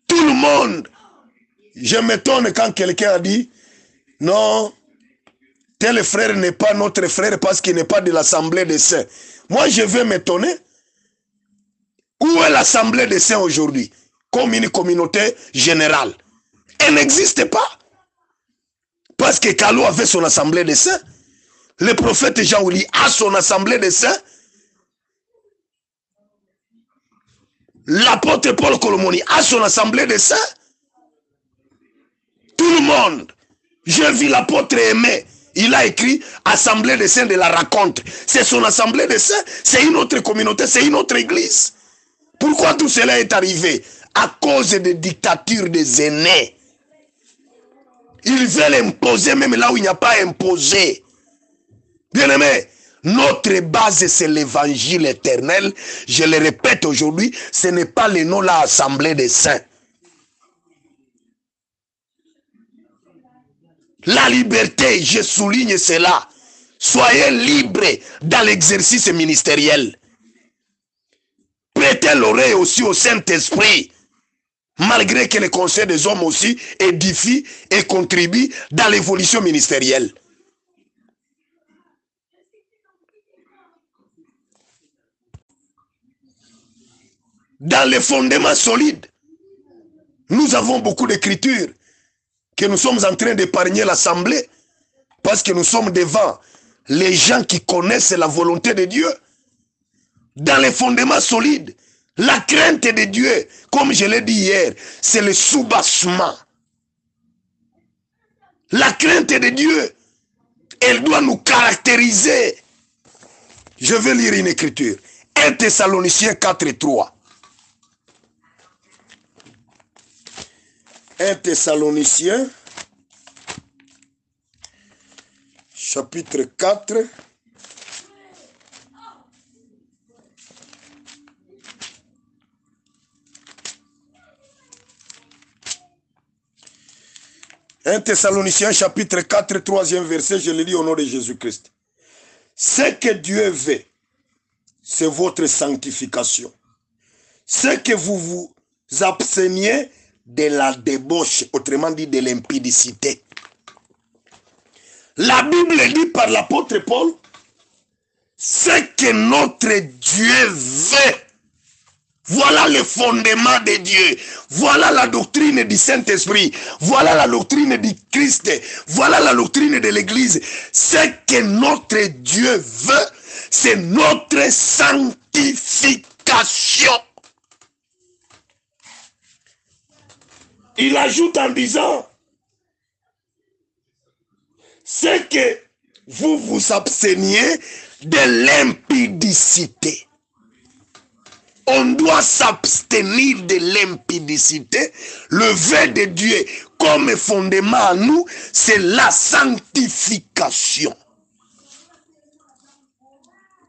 Tout le monde. Je m'étonne quand quelqu'un a dit, non, tel frère n'est pas notre frère parce qu'il n'est pas de l'assemblée des saints. Moi, je vais m'étonner. Où est l'assemblée des saints aujourd'hui? Comme une communauté générale. Elle n'existe pas. Parce que Kalou avait son assemblée des saints. Le prophète Jean-Ouli a son assemblée des saints. L'apôtre Paul Colomoni a son assemblée des saints. Tout le monde. J'ai vu l'apôtre Aimé. Il a écrit Assemblée des saints de la raconte. C'est son assemblée des saints. C'est une autre communauté. C'est une autre église. Pourquoi tout cela est arrivé? À cause des dictatures des aînés. Ils veulent imposer même là où il n'y a pas imposé. Bien aimé, notre base c'est l'évangile éternel. Je le répète aujourd'hui, ce n'est pas le nom la assemblée des saints. La liberté, je souligne cela. Soyez libres dans l'exercice ministériel. Prêtez l'oreille aussi au Saint-Esprit. Malgré que le conseil des hommes aussi édifie et contribue dans l'évolution ministérielle. Dans les fondements solides, nous avons beaucoup d'écritures que nous sommes en train d'épargner l'Assemblée parce que nous sommes devant les gens qui connaissent la volonté de Dieu. Dans les fondements solides, la crainte de Dieu, comme je l'ai dit hier, c'est le soubassement. La crainte de Dieu, elle doit nous caractériser. Je vais lire une écriture. 1 Thessaloniciens 4:3. 1 Thessaloniciens, chapitre 4. 1 Thessaloniciens chapitre 4, 3e verset, je le lis au nom de Jésus-Christ. Ce que Dieu veut, c'est votre sanctification. Ce que vous vous absteniez de la débauche, autrement dit de l'impudicité. La Bible dit par l'apôtre Paul, ce que notre Dieu veut. Voilà le fondement de Dieu. Voilà la doctrine du Saint-Esprit. Voilà la doctrine du Christ. Voilà la doctrine de l'Église. Ce que notre Dieu veut, c'est notre sanctification. Il ajoute en disant, c'est que vous vous absteniez de l'impudicité. On doit s'abstenir de l'impudicité. Le vœu de Dieu comme fondement à nous, c'est la sanctification.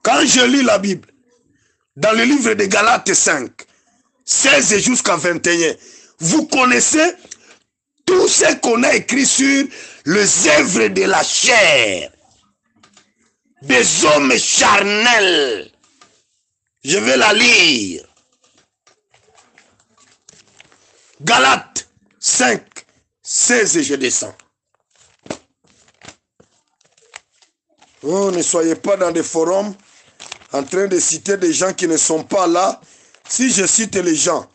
Quand je lis la Bible, dans le livre de Galates 5, 16 jusqu'à 21, vous connaissez tout ce qu'on a écrit sur les œuvres de la chair, des hommes charnels. Je vais la lire. Galates 5, 16 et je descends. Oh, ne soyez pas dans des forums en train de citer des gens qui ne sont pas là. Si je cite les gens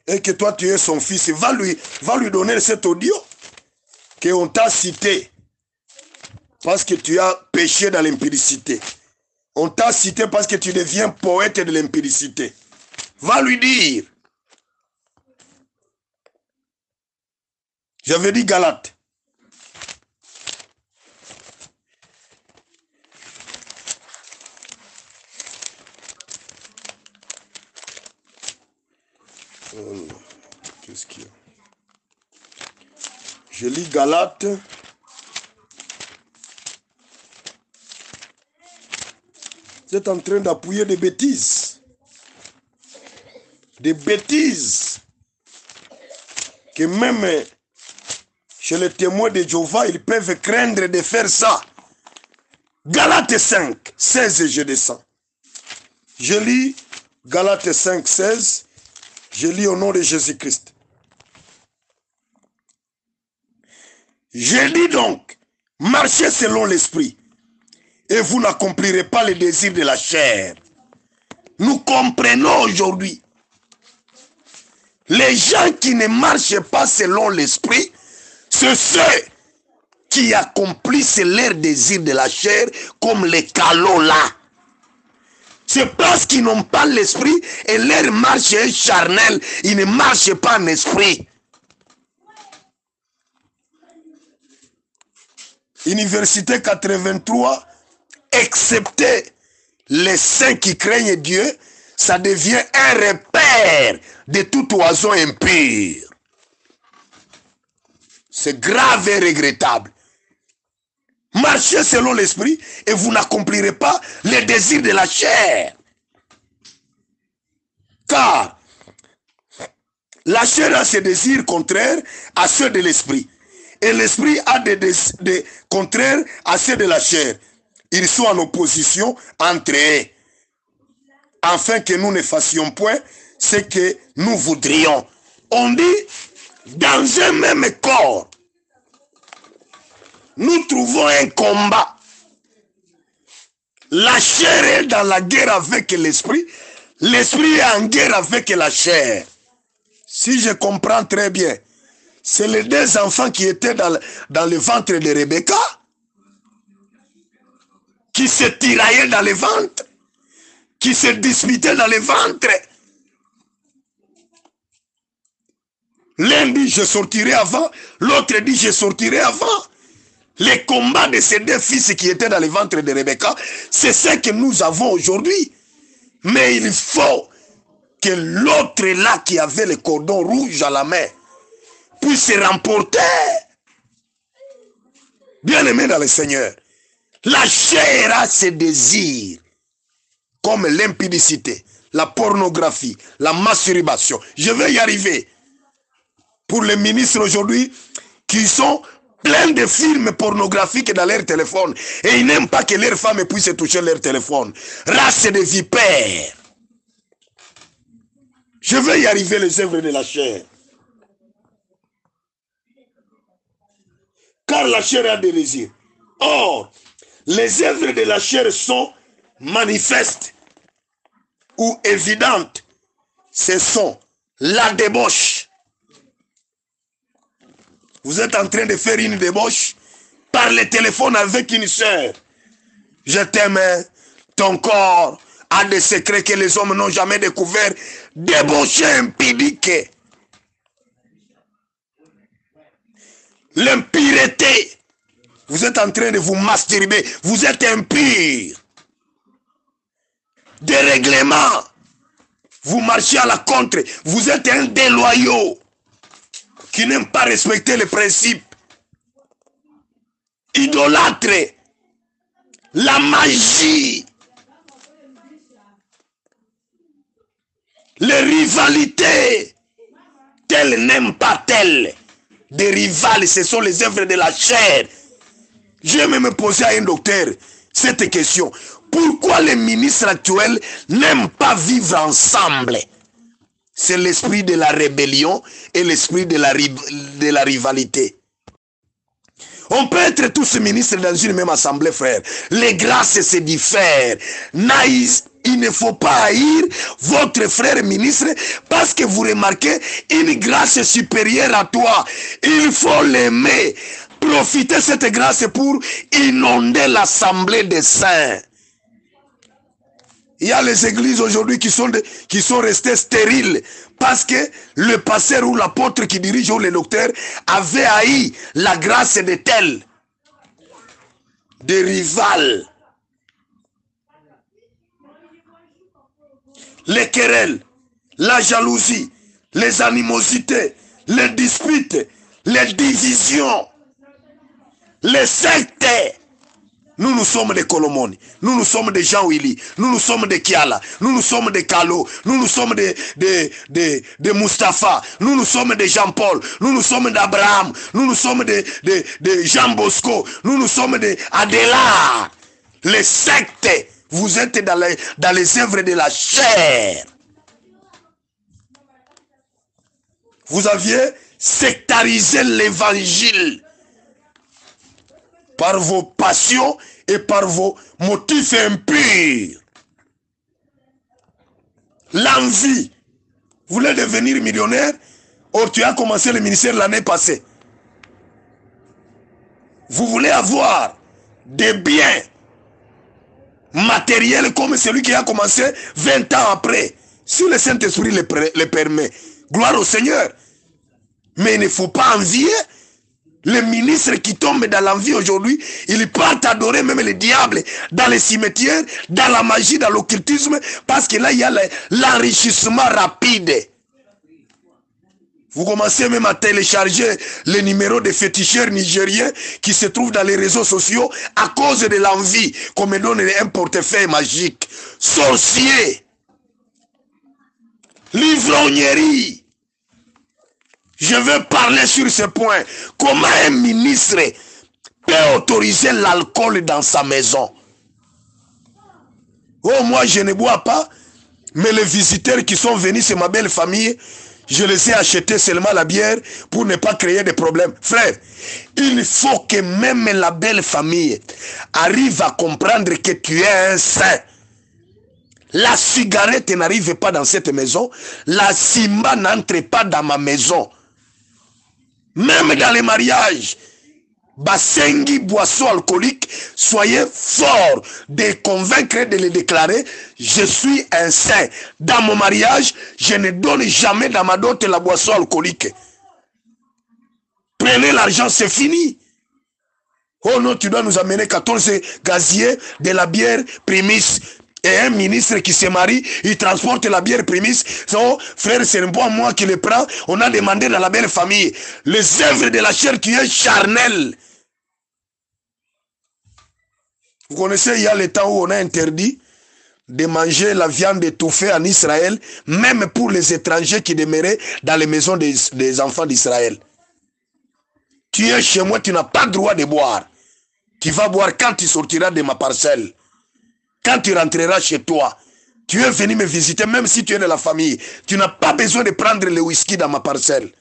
et que toi tu es son fils, va lui donner cet audio qu'on t'a cité parce que tu as péché dans l'impudicité. On t'a cité parce que tu deviens poète de l'impudicité. Va lui dire. J'avais dit Galates. Qu'est-ce qu'il y a? Je lis Galates. Vous êtes en train d'appuyer des bêtises. Des bêtises. Que même chez les témoins de Jéhovah, ils peuvent craindre de faire ça. Galates 5, 16, je descends. Je lis Galates 5, 16. Je lis au nom de Jésus-Christ. Je dis donc, marchez selon l'esprit. Et vous n'accomplirez pas les désirs de la chair. Nous comprenons aujourd'hui. Les gens qui ne marchent pas selon l'esprit, c'est ceux qui accomplissent leurs désirs de la chair comme les calots là. C'est parce qu'ils n'ont pas l'esprit et leur marche est charnelle. Ils ne marchent pas en esprit. Université 83, excepté les saints qui craignent Dieu, ça devient un repère de tout oiseau impur. C'est grave et regrettable. Marchez selon l'esprit et vous n'accomplirez pas les désirs de la chair. Car la chair a ses désirs contraires à ceux de l'esprit. Et l'esprit a des contraires à ceux de la chair. Ils sont en opposition entre eux. Afin que nous ne fassions point ce que nous voudrions. On dit, dans un même corps, nous trouvons un combat. La chair est dans la guerre avec l'esprit. L'esprit est en guerre avec la chair. Si je comprends très bien, c'est les deux enfants qui étaient dans le ventre de Rebecca, qui se tiraillaient dans le ventre, qui se disputaient dans le ventre. L'un dit je sortirai avant, l'autre dit je sortirai avant. Les combats de ces deux fils qui étaient dans le ventre de Rebecca, c'est ce que nous avons aujourd'hui. Mais il faut que l'autre là qui avait le cordon rouge à la main puisse remporter. Bien-aimé dans le Seigneur, la chair a ses désirs, comme l'impudicité, la pornographie, la masturbation. Je vais y arriver. Pour les ministres aujourd'hui qui sont plein de films pornographiques dans leur téléphone. Et ils n'aiment pas que leurs femmes puissent toucher leur téléphone. Race de vipères. Je vais y arriver, les œuvres de la chair. Car la chair a des désirs. Or, les œuvres de la chair sont manifestes ou évidentes. Ce sont la débauche. Vous êtes en train de faire une débauche par le téléphone avec une sœur. Je t'aime, ton corps a des secrets que les hommes n'ont jamais découverts. Débauché impudique. L'impureté. Vous êtes en train de vous masturber. Vous êtes impur. Dérèglement. Vous marchez à la contre. Vous êtes un déloyau qui n'aime pas respecter les principes. Idolâtre. La magie. Les rivalités. Tel n'aime pas tel. Des rivales, ce sont les œuvres de la chair. Je vais me poser à un docteur cette question. Pourquoi les ministres actuels n'aiment pas vivre ensemble? C'est l'esprit de la rébellion et l'esprit de la rivalité. On peut être tous ministres dans une même assemblée, frère. Les grâces se diffèrent. Il ne faut pas haïr votre frère ministre parce que vous remarquez une grâce supérieure à toi. Il faut l'aimer. Profitez de cette grâce pour inonder l'assemblée des saints. Il y a les églises aujourd'hui qui sont restées stériles parce que le pasteur ou l'apôtre qui dirige ou le docteur avait haï la grâce de tels, des rivales. Les querelles, la jalousie, les animosités, les disputes, les divisions, les sectes. Nous sommes des Colomoni, nous sommes des Jean Willy, nous sommes des Kiala, nous sommes des Kalo, nous sommes des Mustapha, nous sommes des Jean-Paul, nous sommes d'Abraham, nous sommes de Jean Bosco, nous sommes des Adélard. Les sectes, vous êtes dans les œuvres de la chair. Vous aviez sectarisé l'évangile par vos passions et par vos motifs impurs. L'envie. Vous voulez devenir millionnaire? Or, tu as commencé le ministère l'année passée. Vous voulez avoir des biens matériels comme celui qui a commencé 20 ans après. Si le Saint-Esprit le permet. Gloire au Seigneur. Mais il ne faut pas envier les ministres qui tombent dans l'envie aujourd'hui. Ils partent adorer même le diable dans les cimetières, dans la magie, dans l'occultisme, parce que là il y a l'enrichissement rapide. Vous commencez même à télécharger les numéros des féticheurs nigériens qui se trouvent dans les réseaux sociaux à cause de l'envie qu'on me donne un portefeuille magique. Sorcier, l'ivrognerie. Je veux parler sur ce point. Comment un ministre peut autoriser l'alcool dans sa maison? Oh, moi je ne bois pas, mais les visiteurs qui sont venus, c'est ma belle famille, je les ai achetés seulement la bière pour ne pas créer de problèmes. Frère, il faut que même la belle famille arrive à comprendre que tu es un saint. La cigarette n'arrive pas dans cette maison, la simba n'entre pas dans ma maison. Même dans les mariages, Basengi, boisson alcoolique, soyez forts de convaincre, de les déclarer, je suis un saint. Dans mon mariage, je ne donne jamais dans ma dot la boisson alcoolique. Prenez l'argent, c'est fini. Oh non, tu dois nous amener 14 gaziers de la bière prémisse. Et un ministre qui se marie, il transporte la bière prémisse. Oh, frère, c'est un bon moi qui le prend. On a demandé dans la belle famille. Les œuvres de la chair qui est charnelle. Vous connaissez, il y a le temps où on a interdit de manger la viande étouffée en Israël, même pour les étrangers qui demeuraient dans les maisons des enfants d'Israël. Tu es chez moi, tu n'as pas le droit de boire. Tu vas boire quand tu sortiras de ma parcelle. Quand tu rentreras chez toi. Tu es venu me visiter, même si tu es de la famille. Tu n'as pas besoin de prendre le whisky dans ma parcelle.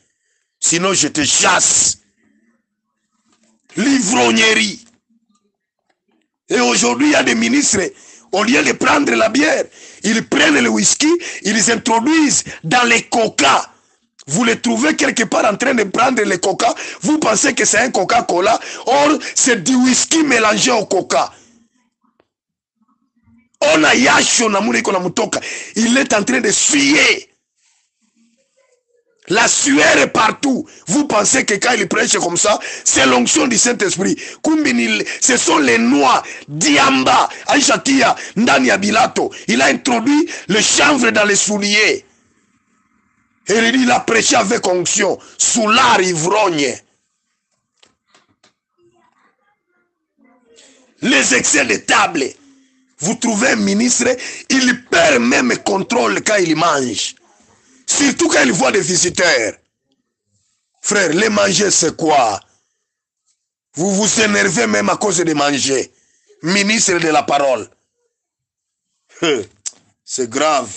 Sinon, je te chasse. L'ivrognerie. Et aujourd'hui, il y a des ministres, au lieu de prendre la bière, ils prennent le whisky, ils les introduisent dans les coca. Vous les trouvez quelque part en train de prendre le coca. Vous pensez que c'est un Coca-Cola. Or, c'est du whisky mélangé au coca. Il est en train de suer. La sueur est partout. Vous pensez que quand il prêche comme ça, c'est l'onction du Saint-Esprit. Ce sont les noix, Diamba, Aïchatia, Ndania Bilato. Il a introduit le chanvre dans les souliers. Et il a prêché avec onction, sous l'art ivrogne. Les excès de table. Vous trouvez un ministre, il perd même contrôle quand il mange. Surtout quand il voit des visiteurs. Frère, les manger c'est quoi? Vous vous énervez même à cause de manger. Ministre de la parole. C'est grave.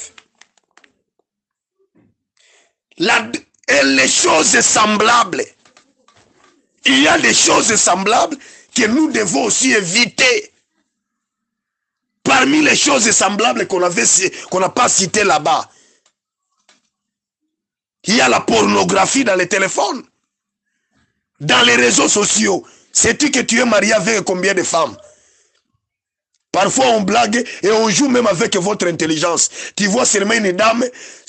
Et les choses semblables. Il y a des choses semblables que nous devons aussi éviter. Parmi les choses semblables qu'on n'a pas citées là-bas, il y a la pornographie dans les téléphones, dans les réseaux sociaux. Sais-tu que tu es marié avec combien de femmes? Parfois on blague et on joue même avec votre intelligence. Tu vois seulement une dame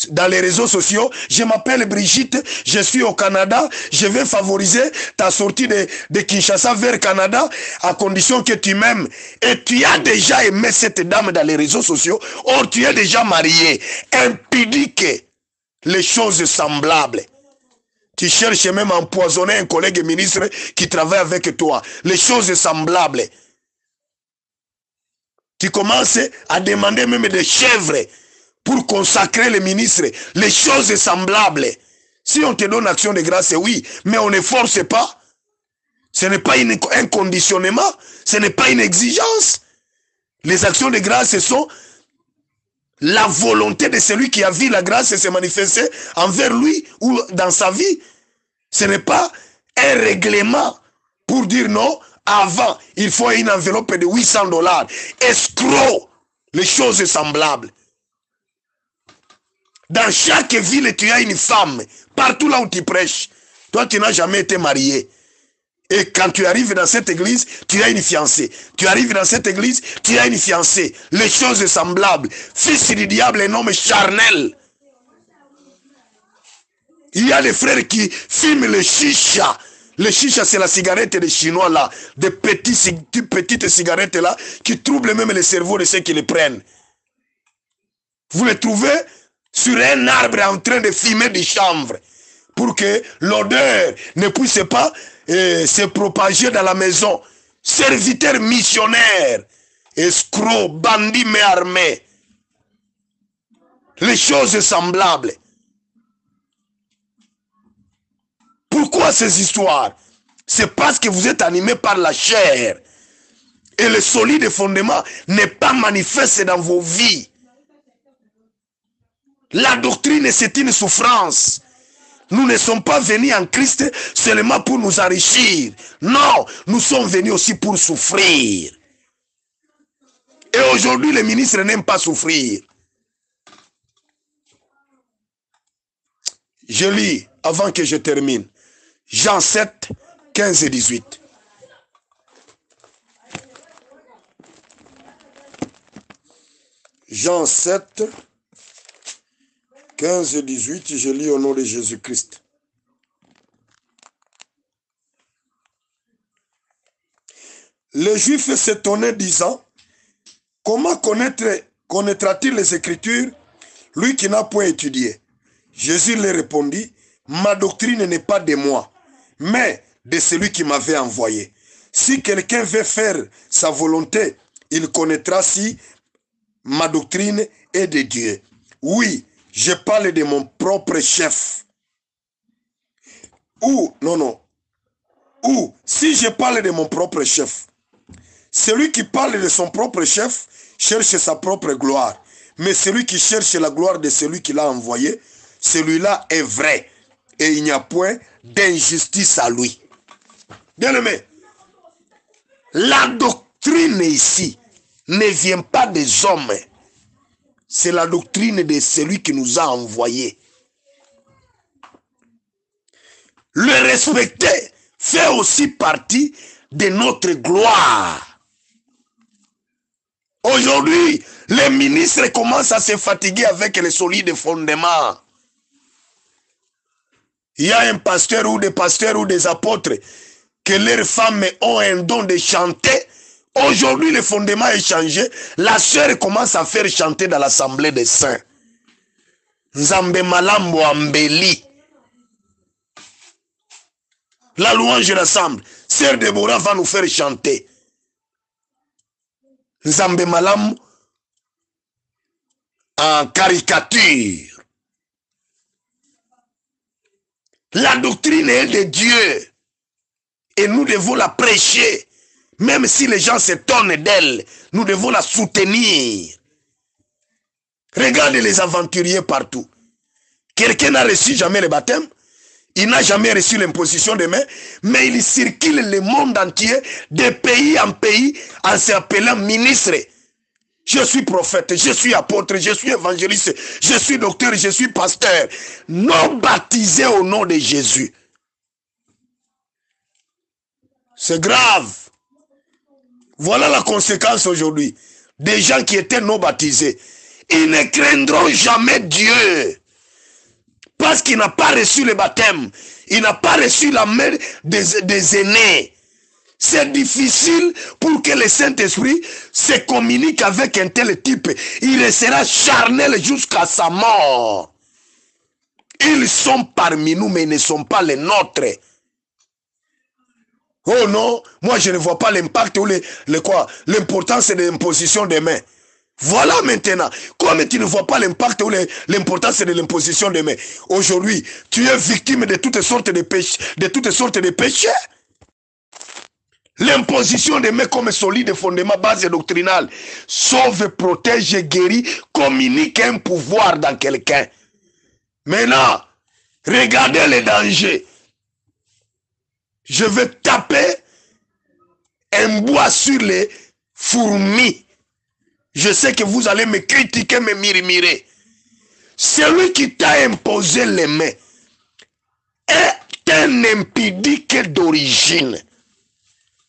dans les réseaux sociaux. Je m'appelle Brigitte, je suis au Canada. Je vais favoriser ta sortie de Kinshasa vers Canada à condition que tu m'aimes. Et tu as déjà aimé cette dame dans les réseaux sociaux. Or tu es déjà marié. Impudique. Les choses semblables. Tu cherches même à empoisonner un collègue ministre qui travaille avec toi. Les choses semblables. Tu commences à demander même des chèvres pour consacrer les ministres. Les choses semblables. Si on te donne action de grâce, oui, mais on ne force pas. Ce n'est pas un conditionnement. Ce n'est pas une exigence. Les actions de grâce sont la volonté de celui qui a vu la grâce se manifester envers lui ou dans sa vie. Ce n'est pas un règlement pour dire non. Avant, il faut une enveloppe de $800. Escroc, les choses semblables. Dans chaque ville, tu as une femme. Partout là où tu prêches. Toi, tu n'as jamais été marié. Et quand tu arrives dans cette église, tu as une fiancée. Tu arrives dans cette église, tu as une fiancée. Les choses semblables. Fils du diable, un homme charnel. Il y a des frères qui fument le chicha. Le chicha, c'est la cigarette des Chinois là. Des petites cigarettes là qui troublent même le cerveau de ceux qui les prennent. Vous les trouvez sur un arbre en train de fumer du chanvre. Pour que l'odeur ne puisse pas se propager dans la maison. Serviteurs missionnaires, escrocs, bandits mais armés. Les choses semblables. Pourquoi ces histoires? C'est parce que vous êtes animés par la chair. Et le solide fondement n'est pas manifeste dans vos vies. La doctrine, c'est une souffrance. Nous ne sommes pas venus en Christ seulement pour nous enrichir. Non, nous sommes venus aussi pour souffrir. Et aujourd'hui, les ministres n'aiment pas souffrir. Je lis, avant que je termine, Jean 7, 15 et 18. Jean 7, 15 et 18, je lis au nom de Jésus-Christ. Les Juifs s'étonnaient disant, comment connaîtra-t-il les Écritures, lui qui n'a point étudié? Jésus leur répondit, ma doctrine n'est pas de moi, mais de celui qui m'avait envoyé. Si quelqu'un veut faire sa volonté, il connaîtra si ma doctrine est de Dieu. Oui, je parle de mon propre chef. Ou, non. Ou, si je parle de mon propre chef, celui qui parle de son propre chef cherche sa propre gloire. Mais celui qui cherche la gloire de celui qui l'a envoyé, celui-là est vrai. Et il n'y a point d'injustice à lui. Bien-aimé, la doctrine ici ne vient pas des hommes. C'est la doctrine de celui qui nous a envoyés. Le respecter fait aussi partie de notre gloire. Aujourd'hui, les ministres commencent à se fatiguer avec les solides fondements. Il y a un pasteur ou des pasteurs ou des apôtres que leurs femmes ont un don de chanter. Aujourd'hui, le fondement est changé. La sœur commence à faire chanter dans l'assemblée des saints. Nzambe malambo ambeli. La louange rassemble. Sœur Déborah va nous faire chanter. Nzambe malam en caricature. La doctrine est de Dieu. Et nous devons la prêcher. Même si les gens s'étonnent d'elle, nous devons la soutenir. Regardez les aventuriers partout. Quelqu'un n'a reçu jamais le baptême. Il n'a jamais reçu l'imposition des mains. Mais il circule le monde entier, de pays en pays, en s'appelant ministre. Je suis prophète, je suis apôtre, je suis évangéliste, je suis docteur, je suis pasteur. Non baptisé au nom de Jésus. C'est grave. Voilà la conséquence aujourd'hui. Des gens qui étaient non baptisés. Ils ne craindront jamais Dieu. Parce qu'il n'a pas reçu le baptême. Il n'a pas reçu la main des aînés. C'est difficile pour que le Saint-Esprit se communique avec un tel type. Il restera charnel jusqu'à sa mort. Ils sont parmi nous, mais ils ne sont pas les nôtres. Oh non, moi je ne vois pas l'impact ou l'importance de l'imposition des mains. Voilà maintenant, comme tu ne vois pas l'impact ou l'importance de l'imposition des mains. Aujourd'hui, tu es victime de toutes sortes de péchés, L'imposition des mains comme solide fondement, base doctrinale, sauve, protège, guérit, communique un pouvoir dans quelqu'un. Maintenant, regardez les dangers. Je vais taper un bois sur les fourmis. Je sais que vous allez me critiquer, me murmurer. Celui qui t'a imposé les mains est un impudique d'origine.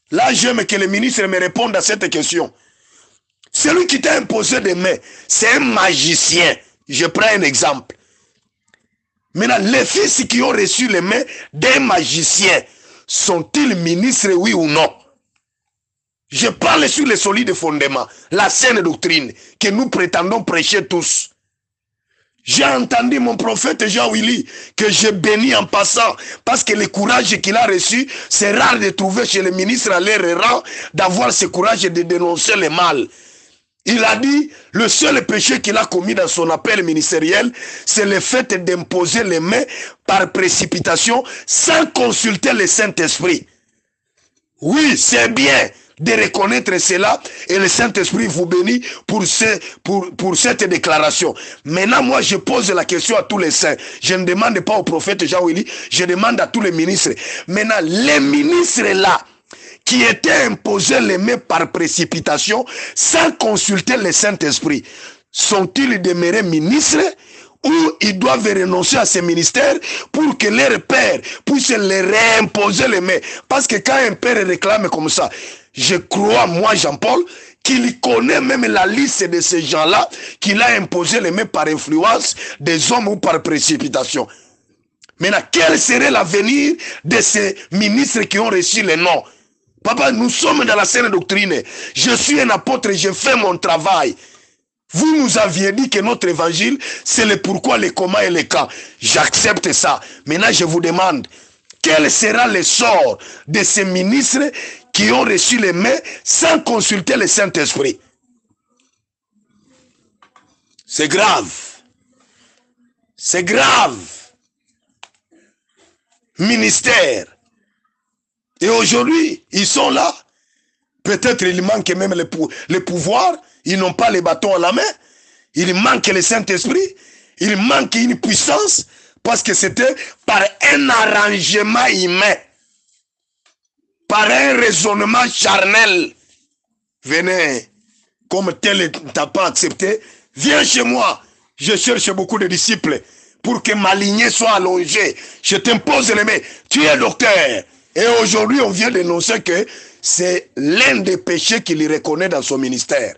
Là, j'aime que le ministre me réponde à cette question. Celui qui t'a imposé des mains, c'est un magicien. Je prends un exemple. Maintenant, les fils qui ont reçu les mains d'un magicien, sont-ils ministres, oui ou non? Je parle sur les solides fondements, la saine doctrine que nous prétendons prêcher tous. J'ai entendu mon prophète Jean-Willy que je bénis en passant parce que le courage qu'il a reçu, c'est rare de trouver chez les ministres à leur rang d'avoir ce courage de dénoncer le mal. Il a dit, le seul péché qu'il a commis dans son appel ministériel, c'est le fait d'imposer les mains par précipitation sans consulter le Saint-Esprit. Oui, c'est bien de reconnaître cela et le Saint-Esprit vous bénit pour cette déclaration. Maintenant, moi, je pose la question à tous les saints. Je ne demande pas au prophète Jean-Willy, je demande à tous les ministres. Maintenant, les ministres là, qui étaient imposés les mains par précipitation, sans consulter le Saint-Esprit, sont-ils demeurés ministres ou ils doivent renoncer à ces ministères pour que leur père puisse les réimposer les mains? Parce que quand un père réclame comme ça, je crois, moi Jean-Paul, qu'il connaît même la liste de ces gens-là qu'il a imposé les mains par influence des hommes ou par précipitation. Maintenant, quel serait l'avenir de ces ministres qui ont reçu les noms? Papa, nous sommes dans la saine doctrine. Je suis un apôtre, je fais mon travail. Vous nous aviez dit que notre évangile, c'est le pourquoi, le comment et le quand. J'accepte ça. Maintenant, je vous demande, quel sera le sort de ces ministres qui ont reçu les mains sans consulter le Saint-Esprit? C'est grave. C'est grave. Ministère. Et aujourd'hui, ils sont là. Peut-être il manque même le pouvoir. Ils n'ont pas les bâtons à la main. Il manque le Saint-Esprit. Il manque une puissance. Parce que c'était par un arrangement humain. Par un raisonnement charnel. Venez, comme tel t'as pas accepté, viens chez moi. Je cherche beaucoup de disciples pour que ma lignée soit allongée. Je t'impose les mains. Tu es docteur. Et aujourd'hui, on vient d'énoncer que c'est l'un des péchés qu'il reconnaît dans son ministère.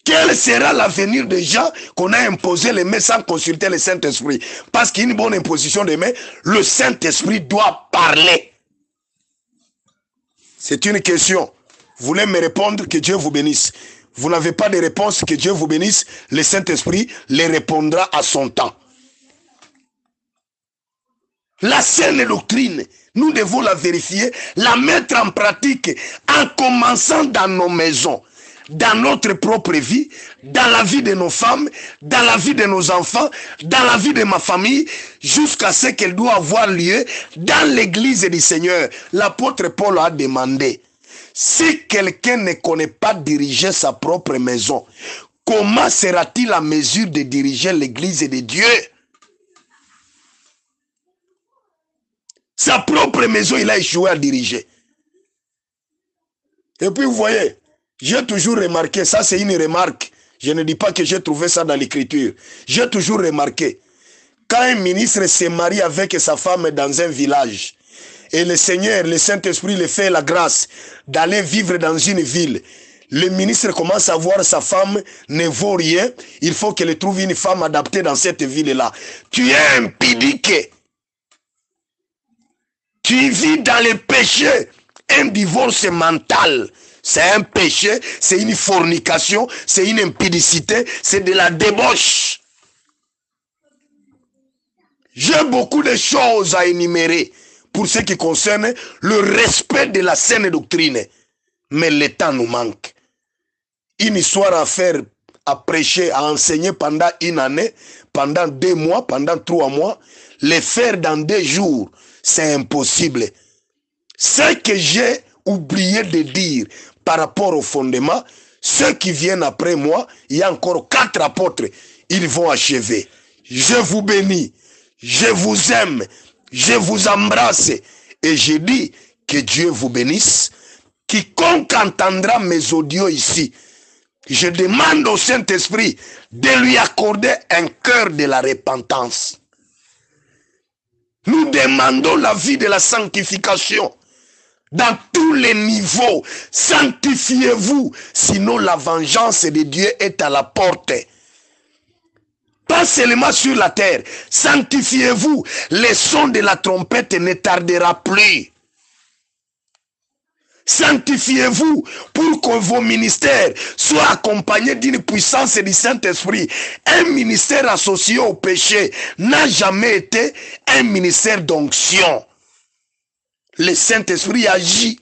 Quel sera l'avenir des gens qu'on a imposé les mains sans consulter le Saint-Esprit? Parce qu'une bonne imposition des mains, le Saint-Esprit doit parler. C'est une question. Vous voulez me répondre, que Dieu vous bénisse. Vous n'avez pas de réponse, que Dieu vous bénisse. Le Saint-Esprit les répondra à son temps. La saine doctrine, nous devons la vérifier, la mettre en pratique en commençant dans nos maisons, dans notre propre vie, dans la vie de nos femmes, dans la vie de nos enfants, dans la vie de ma famille, jusqu'à ce qu'elle doit avoir lieu dans l'église du Seigneur. L'apôtre Paul a demandé, si quelqu'un ne connaît pas diriger sa propre maison, comment sera-t-il en mesure de diriger l'église de Dieu? Sa propre maison, il a échoué à diriger. Et puis vous voyez, j'ai toujours remarqué, ça c'est une remarque, je ne dis pas que j'ai trouvé ça dans l'écriture, j'ai toujours remarqué, quand un ministre se marie avec sa femme dans un village, et le Seigneur, le Saint-Esprit le fait la grâce d'aller vivre dans une ville, le ministre commence à voir sa femme ne vaut rien, il faut qu'elle trouve une femme adaptée dans cette ville-là. Tu es impudique. Tu vis dans le péché, un divorce mental. C'est un péché, c'est une fornication, c'est une impudicité, c'est de la débauche. J'ai beaucoup de choses à énumérer pour ce qui concerne le respect de la saine doctrine. Mais le temps nous manque. Une histoire à faire, à prêcher, à enseigner pendant une année, pendant 2 mois, pendant 3 mois, le faire dans 2 jours, c'est impossible. Ce que j'ai oublié de dire par rapport au fondement, ceux qui viennent après moi, il y a encore 4 apôtres, ils vont achever. Je vous bénis, je vous aime, je vous embrasse et je dis que Dieu vous bénisse. Quiconque entendra mes audios ici, je demande au Saint-Esprit de lui accorder un cœur de la repentance. Nous demandons la vie de la sanctification. Dans tous les niveaux, sanctifiez-vous, sinon la vengeance de Dieu est à la porte. Pas seulement sur la terre, sanctifiez-vous, le son de la trompette ne tardera plus. Sanctifiez-vous pour que vos ministères soient accompagnés d'une puissance du Saint-Esprit. Un ministère associé au péché n'a jamais été un ministère d'onction. Le Saint-Esprit agit,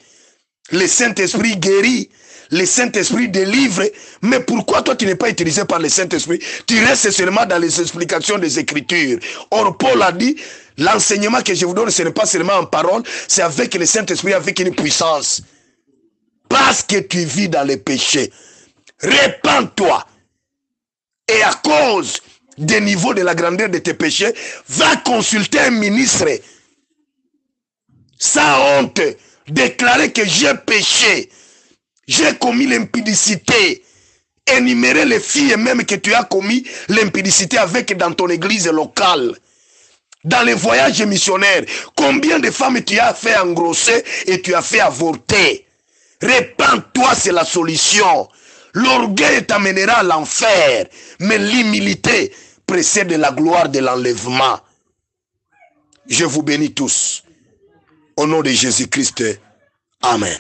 le Saint-Esprit guérit, le Saint-Esprit délivre. Mais pourquoi toi tu n'es pas utilisé par le Saint-Esprit? Tu restes seulement dans les explications des Écritures. Or Paul a dit, l'enseignement que je vous donne, ce n'est pas seulement en parole, c'est avec le Saint-Esprit, avec une puissance. Parce que tu vis dans le péché, répands-toi. Et à cause des niveaux de la grandeur de tes péchés, va consulter un ministre. Sans honte, déclarer que j'ai péché, j'ai commis l'impudicité. Énumérer les filles même que tu as commis l'impudicité avec dans ton église locale. Dans les voyages missionnaires, combien de femmes tu as fait engrosser et tu as fait avorter? Répands-toi, c'est la solution. L'orgueil t'amènera à l'enfer, mais l'humilité précède la gloire de l'enlèvement. Je vous bénis tous. Au nom de Jésus-Christ. Amen.